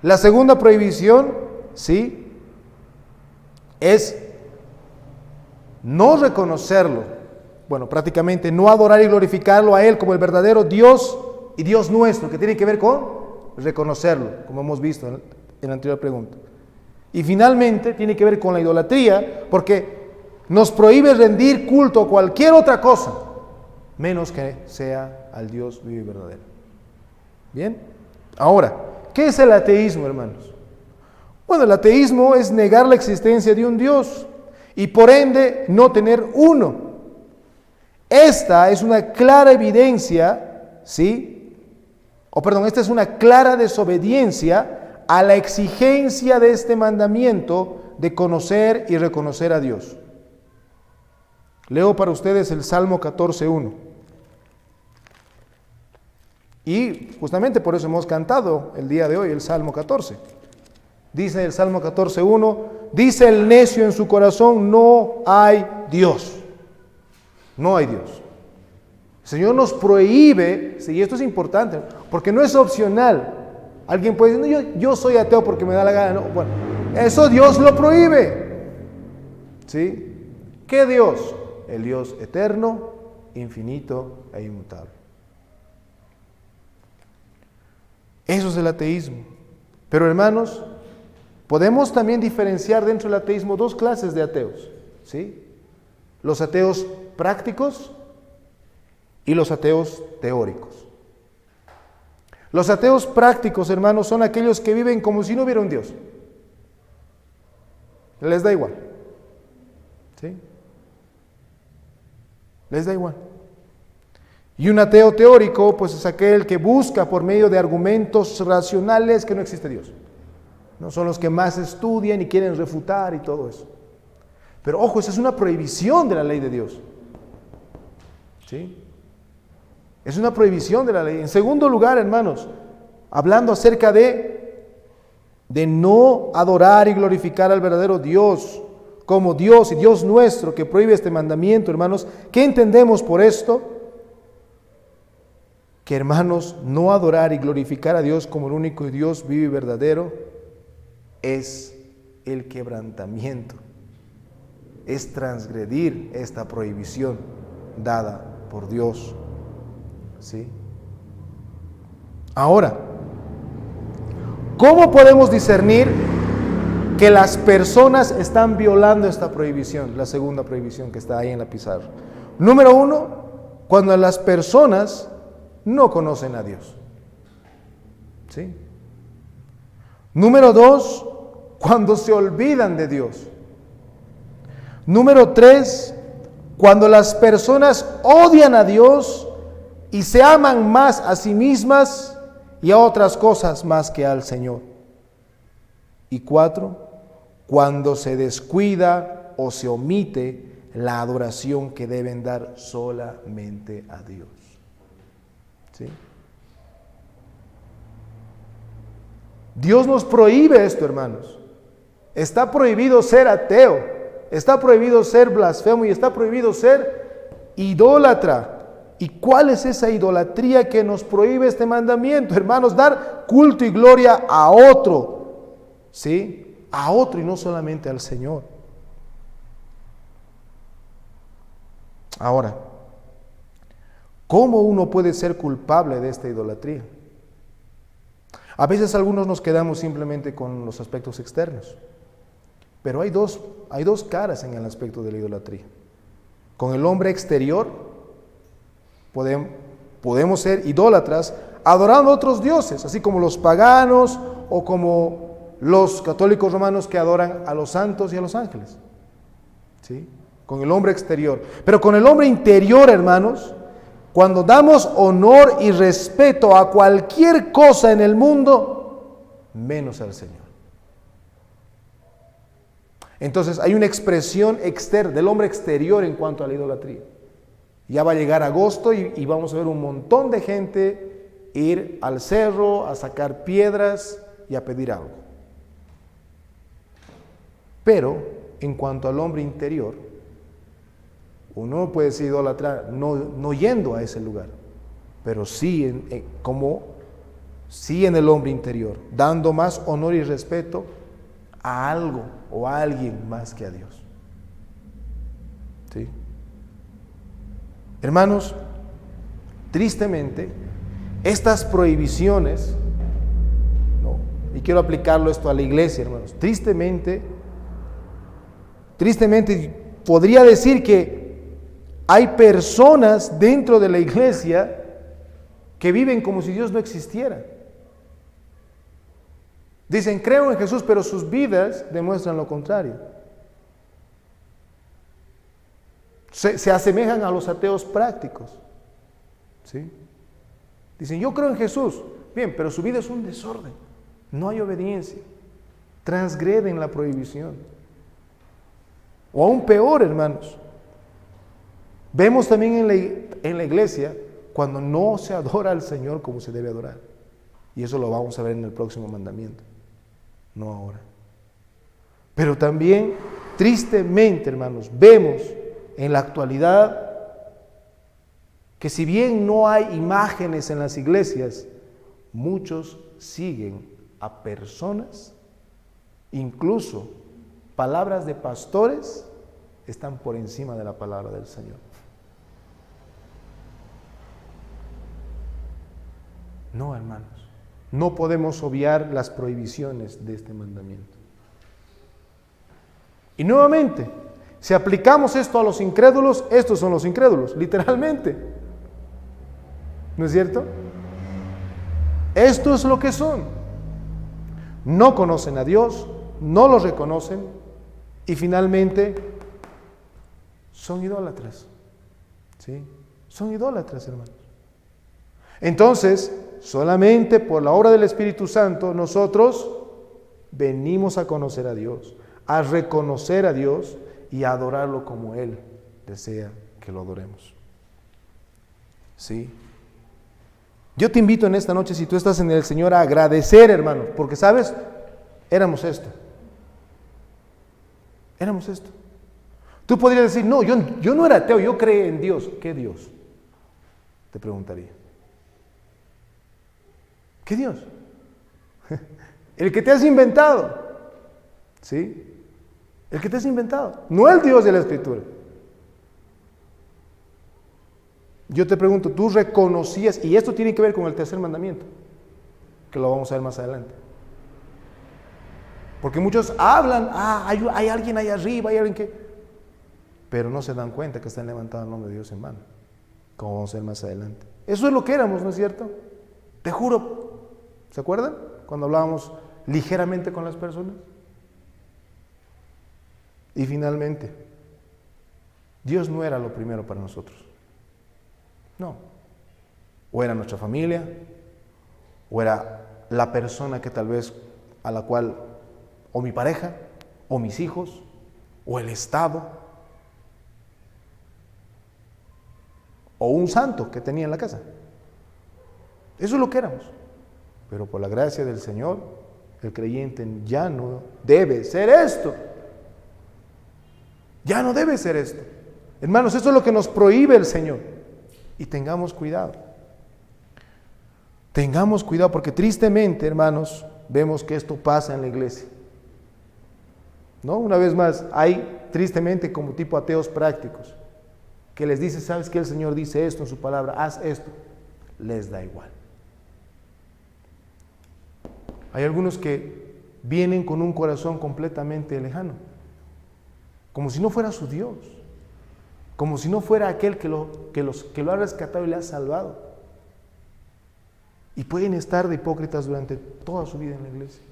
La segunda prohibición, ¿sí?, es no reconocerlo. Bueno, prácticamente no adorar y glorificarlo a Él como el verdadero Dios y Dios nuestro, que tiene que ver con reconocerlo, como hemos visto en la anterior pregunta. Y finalmente tiene que ver con la idolatría, porque nos prohíbe rendir culto a cualquier otra cosa, menos que sea al Dios vivo y verdadero. ¿Bien? Ahora, ¿qué es el ateísmo, hermanos? Bueno, el ateísmo es negar la existencia de un Dios y por ende no tener uno. Esta es una clara evidencia, ¿sí? Esta es una clara desobediencia a la exigencia de este mandamiento de conocer y reconocer a Dios. Leo para ustedes el Salmo 14:1. Y justamente por eso hemos cantado el día de hoy el Salmo 14. Dice el Salmo 14:1, dice el necio en su corazón, no hay Dios. No hay Dios. El Señor nos prohíbe, y esto es importante, porque no es opcional. Alguien puede decir, no, yo soy ateo porque me da la gana. No, bueno, eso Dios lo prohíbe. ¿Sí? ¿Qué Dios? El Dios eterno, infinito e inmutable. Eso es el ateísmo. Pero hermanos, podemos también diferenciar dentro del ateísmo dos clases de ateos. ¿Sí? Los ateos prácticos y los ateos teóricos. Los ateos prácticos, hermanos, son aquellos que viven como si no hubiera un Dios. Les da igual. ¿Sí? Les da igual. Y un ateo teórico, pues es aquel que busca por medio de argumentos racionales que no existe Dios. No son los que más estudian y quieren refutar y todo eso. Pero ojo, esa es una prohibición de la ley de Dios. ¿Sí? Es una prohibición de la ley. En segundo lugar, hermanos, hablando acerca de no adorar y glorificar al verdadero Dios como Dios y Dios nuestro que prohíbe este mandamiento, hermanos, ¿qué entendemos por esto? Que, hermanos, no adorar y glorificar a Dios como el único Dios vivo y verdadero es el quebrantamiento, es transgredir esta prohibición dada por Dios. ¿Sí? Ahora, ¿cómo podemos discernir que las personas están violando esta prohibición? La segunda prohibición que está ahí en la pizarra. Número 1, cuando las personas no conocen a Dios. ¿Sí? Número 2, cuando se olvidan de Dios. Número 3, cuando las personas odian a Dios y se aman más a sí mismas y a otras cosas más que al Señor. Y 4, cuando se descuida o se omite la adoración que deben dar solamente a Dios. ¿Sí? Dios nos prohíbe esto, hermanos. Está prohibido ser ateo, está prohibido ser blasfemo y está prohibido ser idólatra. ¿Y cuál es esa idolatría que nos prohíbe este mandamiento? Hermanos, dar culto y gloria a otro. ¿Sí? A otro y no solamente al Señor. Ahora, ¿cómo uno puede ser culpable de esta idolatría? A veces algunos nos quedamos simplemente con los aspectos externos. Pero hay dos caras en el aspecto de la idolatría. Con el hombre exterior podemos ser idólatras adorando a otros dioses, así como los paganos o como los católicos romanos que adoran a los santos y a los ángeles. ¿Sí? Con el hombre exterior. Pero con el hombre interior, hermanos, cuando damos honor y respeto a cualquier cosa en el mundo, menos al Señor. Entonces hay una expresión externa del hombre exterior en cuanto a la idolatría. Ya va a llegar agosto y vamos a ver un montón de gente ir al cerro a sacar piedras y a pedir algo. Pero en cuanto al hombre interior, uno puede ser idólatra no yendo a ese lugar, pero sí en el hombre interior, dando más honor y respeto a algo o a alguien más que a Dios. ¿Sí? Hermanos, tristemente, estas prohibiciones, y quiero aplicarlo esto a la iglesia, hermanos, tristemente podría decir que hay personas dentro de la iglesia que viven como si Dios no existiera. Dicen, creo en Jesús, pero sus vidas demuestran lo contrario. Se asemejan a los ateos prácticos. ¿Sí? Dicen, yo creo en Jesús. Bien, pero su vida es un desorden. No hay obediencia. Transgreden la prohibición. O aún peor, hermanos. Vemos también en la iglesia cuando no se adora al Señor como se debe adorar. Y eso lo vamos a ver en el próximo mandamiento. No ahora. Pero también, tristemente, hermanos, vemos en la actualidad que si bien no hay imágenes en las iglesias, muchos siguen a personas, incluso palabras de pastores están por encima de la palabra del Señor. No, hermanos, no podemos obviar las prohibiciones de este mandamiento. Y nuevamente, si aplicamos esto a los incrédulos, estos son los incrédulos, literalmente. ¿No es cierto? Esto es lo que son. No conocen a Dios, no lo reconocen y finalmente son idólatras. ¿Sí? Son idólatras, hermanos. Entonces, solamente por la obra del Espíritu Santo nosotros venimos a conocer a Dios, a reconocer a Dios y a adorarlo como Él desea que lo adoremos. ¿Sí? Yo te invito en esta noche, si tú estás en el Señor, a agradecer, hermano, porque sabes, éramos esto. Éramos esto. Tú podrías decir, no, yo no era ateo, yo creí en Dios. ¿Qué Dios? Te preguntaría. ¿Qué Dios? El que te has inventado. ¿Sí? El que te has inventado. No el Dios de la Escritura. Yo te pregunto, ¿tú reconocías? Y esto tiene que ver con el tercer mandamiento, que lo vamos a ver más adelante. Porque muchos hablan, hay alguien ahí arriba, hay alguien que... Pero no se dan cuenta que están levantando el nombre de Dios en vano, como vamos a ver más adelante. Eso es lo que éramos, ¿no es cierto? Te juro, ¿se acuerdan? Cuando hablábamos ligeramente con las personas. Y finalmente, Dios no era lo primero para nosotros. No. O era nuestra familia, o era la persona que tal vez a la cual, o mi pareja, o mis hijos, o el Estado, o un santo que tenía en la casa. Eso es lo que éramos. Pero por la gracia del Señor, el creyente ya no debe ser esto. Ya no debe ser esto. Hermanos, esto es lo que nos prohíbe el Señor. Y tengamos cuidado. Tengamos cuidado porque tristemente, hermanos, vemos que esto pasa en la iglesia. ¿No? Una vez más, hay tristemente como tipo ateos prácticos que les dice, ¿sabes qué? El Señor dice esto en su palabra, haz esto. Les da igual. Hay algunos que vienen con un corazón completamente lejano, como si no fuera su Dios, como si no fuera aquel que lo ha rescatado y le ha salvado. Y pueden estar de hipócritas durante toda su vida en la iglesia.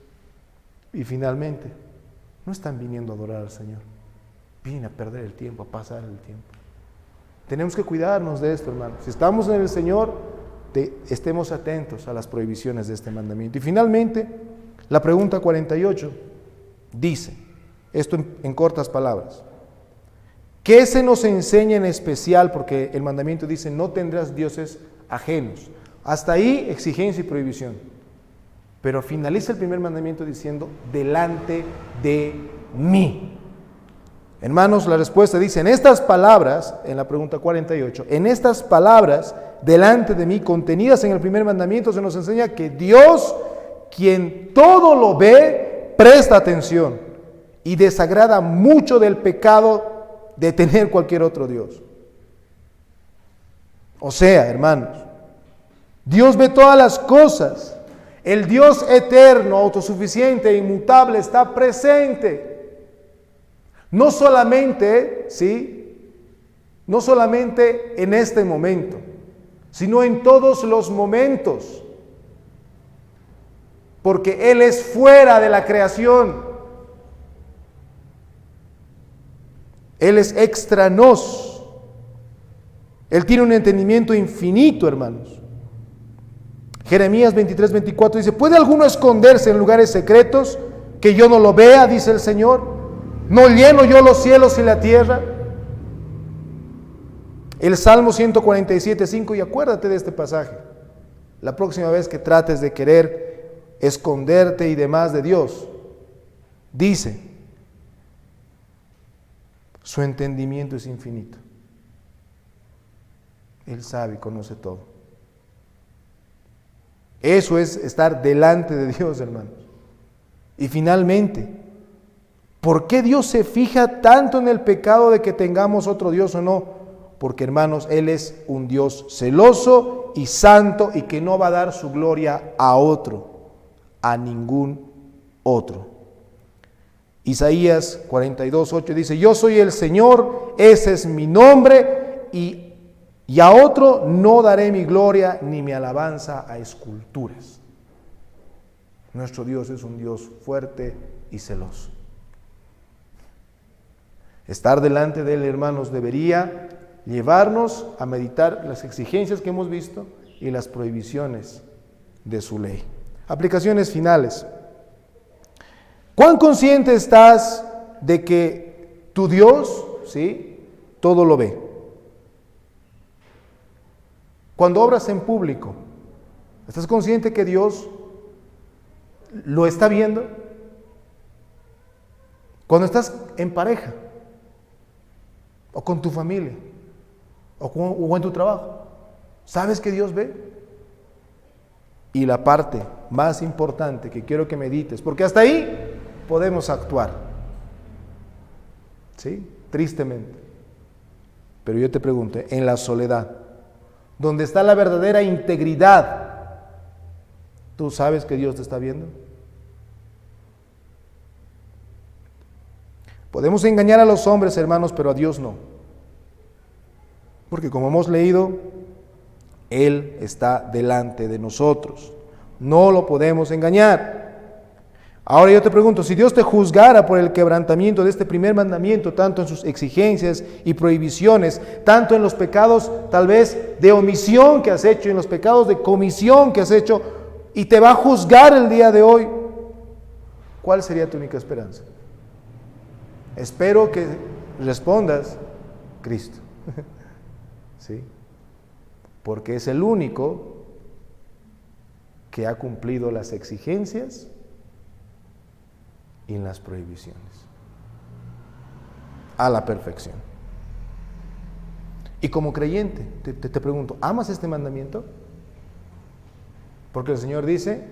Y finalmente, no están viniendo a adorar al Señor, vienen a perder el tiempo, a pasar el tiempo. Tenemos que cuidarnos de esto, hermanos. Si estamos en el Señor, estemos atentos a las prohibiciones de este mandamiento. Y finalmente, la pregunta 48 dice, esto en cortas palabras, ¿qué se nos enseña en especial? Porque el mandamiento dice, no tendrás dioses ajenos. Hasta ahí, exigencia y prohibición. Pero finaliza el primer mandamiento diciendo, delante de mí. Hermanos, la respuesta dice, en estas palabras, en la pregunta 48, en estas palabras, delante de mí, contenidas en el primer mandamiento, se nos enseña que Dios, quien todo lo ve, presta atención y desagrada mucho del pecado de tener cualquier otro Dios. O sea, hermanos, Dios ve todas las cosas. El Dios eterno, autosuficiente e inmutable está presente. No solamente, ¿sí? No solamente en este momento, sino en todos los momentos. Porque Él es fuera de la creación. Él es extra nos. Él tiene un entendimiento infinito, hermanos. Jeremías 23:24 dice, ¿puede alguno esconderse en lugares secretos que yo no lo vea? Dice el Señor. ¿No lleno yo los cielos y la tierra? El Salmo 147:5, y acuérdate de este pasaje. La próxima vez que trates de querer esconderte y demás de Dios, dice, Su entendimiento es infinito. Él sabe y conoce todo. Eso es estar delante de Dios, hermanos. Y finalmente, ¿por qué Dios se fija tanto en el pecado de que tengamos otro Dios o no? Porque, hermanos, Él es un Dios celoso y santo y que no va a dar su gloria a otro, a ningún otro. Isaías 42:8 dice: yo soy el Señor, ese es mi nombre, y a otro no daré mi gloria ni mi alabanza a esculturas. Nuestro Dios es un Dios fuerte y celoso. Estar delante de Él, hermanos, debería llevarnos a meditar las exigencias que hemos visto y las prohibiciones de su ley. Aplicaciones finales. ¿Cuán consciente estás de que tu Dios, ¿sí?, todo lo ve? Cuando obras en público, ¿estás consciente que Dios lo está viendo? Cuando estás en pareja, o con tu familia, o en tu trabajo, ¿sabes que Dios ve? Y la parte más importante que quiero que medites, porque hasta ahí podemos actuar, ¿sí?, tristemente. Pero yo te pregunto, en la soledad, donde está la verdadera integridad, ¿tú sabes que Dios te está viendo? Podemos engañar a los hombres, hermanos, pero a Dios no. Porque como hemos leído, Él está delante de nosotros. No lo podemos engañar. Ahora yo te pregunto, si Dios te juzgara por el quebrantamiento de este primer mandamiento, tanto en sus exigencias y prohibiciones, tanto en los pecados tal vez de omisión que has hecho, y en los pecados de comisión que has hecho, y te va a juzgar el día de hoy, ¿cuál sería tu única esperanza? Espero que respondas: Cristo. ¿Sí? Porque es el único que ha cumplido las exigencias y las prohibiciones a la perfección. Y como creyente, te pregunto, ¿amas este mandamiento? Porque el Señor dice: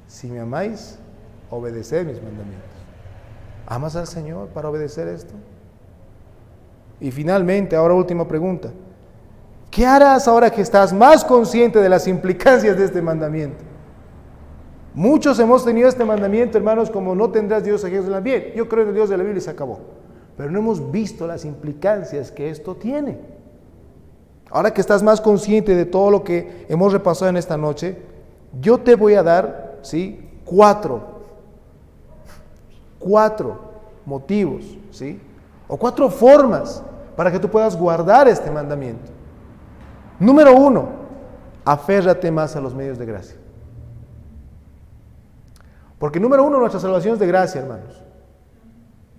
si me amáis, obedeced mis mandamientos. ¿Amas al Señor para obedecer esto? Y finalmente, ahora última pregunta: ¿qué harás ahora que estás más consciente de las implicancias de este mandamiento? Muchos hemos tenido este mandamiento, hermanos, como no tendrás Dios ajenos en la bien. Yo creo en el Dios de la Biblia y se acabó. Pero no hemos visto las implicancias que esto tiene. Ahora que estás más consciente de todo lo que hemos repasado en esta noche, yo te voy a dar, ¿sí?, cuatro motivos, ¿sí?, o 4 formas para que tú puedas guardar este mandamiento. Número 1, aférrate más a los medios de gracia. Porque número 1, nuestra salvación es de gracia, hermanos.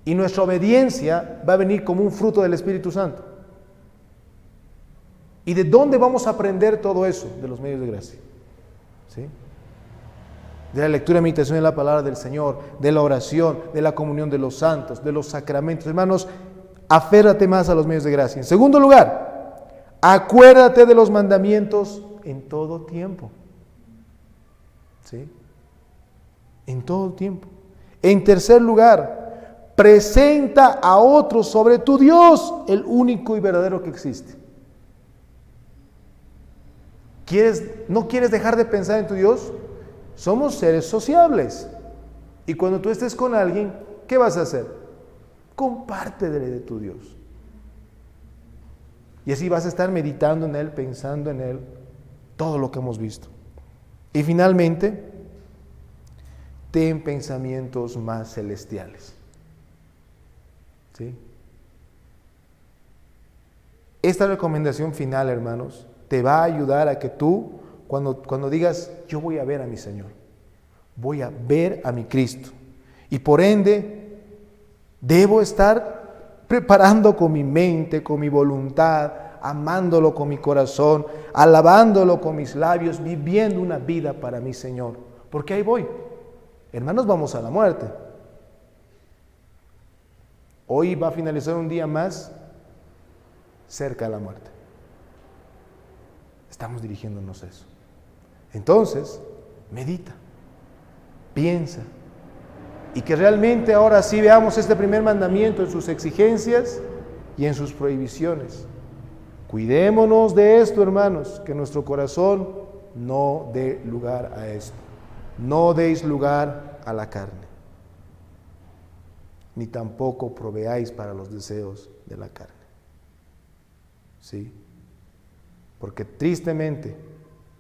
Y nuestra obediencia va a venir como un fruto del Espíritu Santo. ¿Y de dónde vamos a aprender todo eso? De los medios de gracia. ¿Sí? De la lectura y meditación de la palabra del Señor, de la oración, de la comunión de los santos, de los sacramentos. Hermanos, aférrate más a los medios de gracia. En segundo lugar, acuérdate de los mandamientos en todo tiempo. ¿Sí? En todo tiempo. En tercer lugar, presenta a otros sobre tu Dios, el único y verdadero que existe. ¿No quieres dejar de pensar en tu Dios? Somos seres sociables. Y cuando tú estés con alguien, ¿qué vas a hacer? Compártele de tu Dios. Y así vas a estar meditando en Él, pensando en Él, todo lo que hemos visto. Y finalmente, ten pensamientos más celestiales. ¿Sí? Esta recomendación final, hermanos, te va a ayudar a que tú, cuando digas, yo voy a ver a mi Señor, voy a ver a mi Cristo, y por ende, debo estar preparando con mi mente, con mi voluntad, amándolo con mi corazón, alabándolo con mis labios, viviendo una vida para mi Señor, porque ahí voy. Hermanos, vamos a la muerte. Hoy va a finalizar un día más cerca de la muerte. Estamos dirigiéndonos a eso. Entonces, medita, piensa, y que realmente ahora sí veamos este primer mandamiento en sus exigencias y en sus prohibiciones. Cuidémonos de esto, hermanos, que nuestro corazón no dé lugar a esto. No deis lugar a la carne, ni tampoco proveáis para los deseos de la carne. ¿Sí? Porque tristemente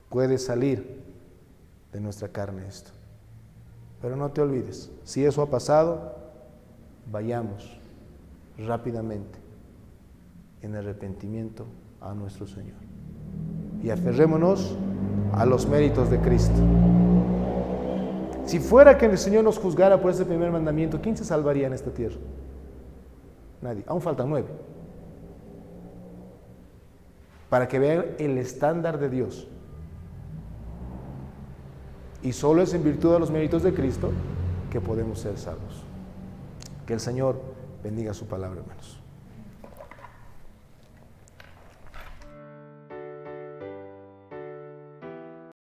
puede salir de nuestra carne esto. Pero no te olvides, si eso ha pasado, vayamos rápidamente en arrepentimiento a nuestro Señor y aferrémonos a los méritos de Cristo. Si fuera que el Señor nos juzgara por ese primer mandamiento, ¿quién se salvaría en esta tierra? Nadie. Aún faltan 9. Para que vean el estándar de Dios. Y solo es en virtud de los méritos de Cristo que podemos ser salvos. Que el Señor bendiga su palabra, hermanos.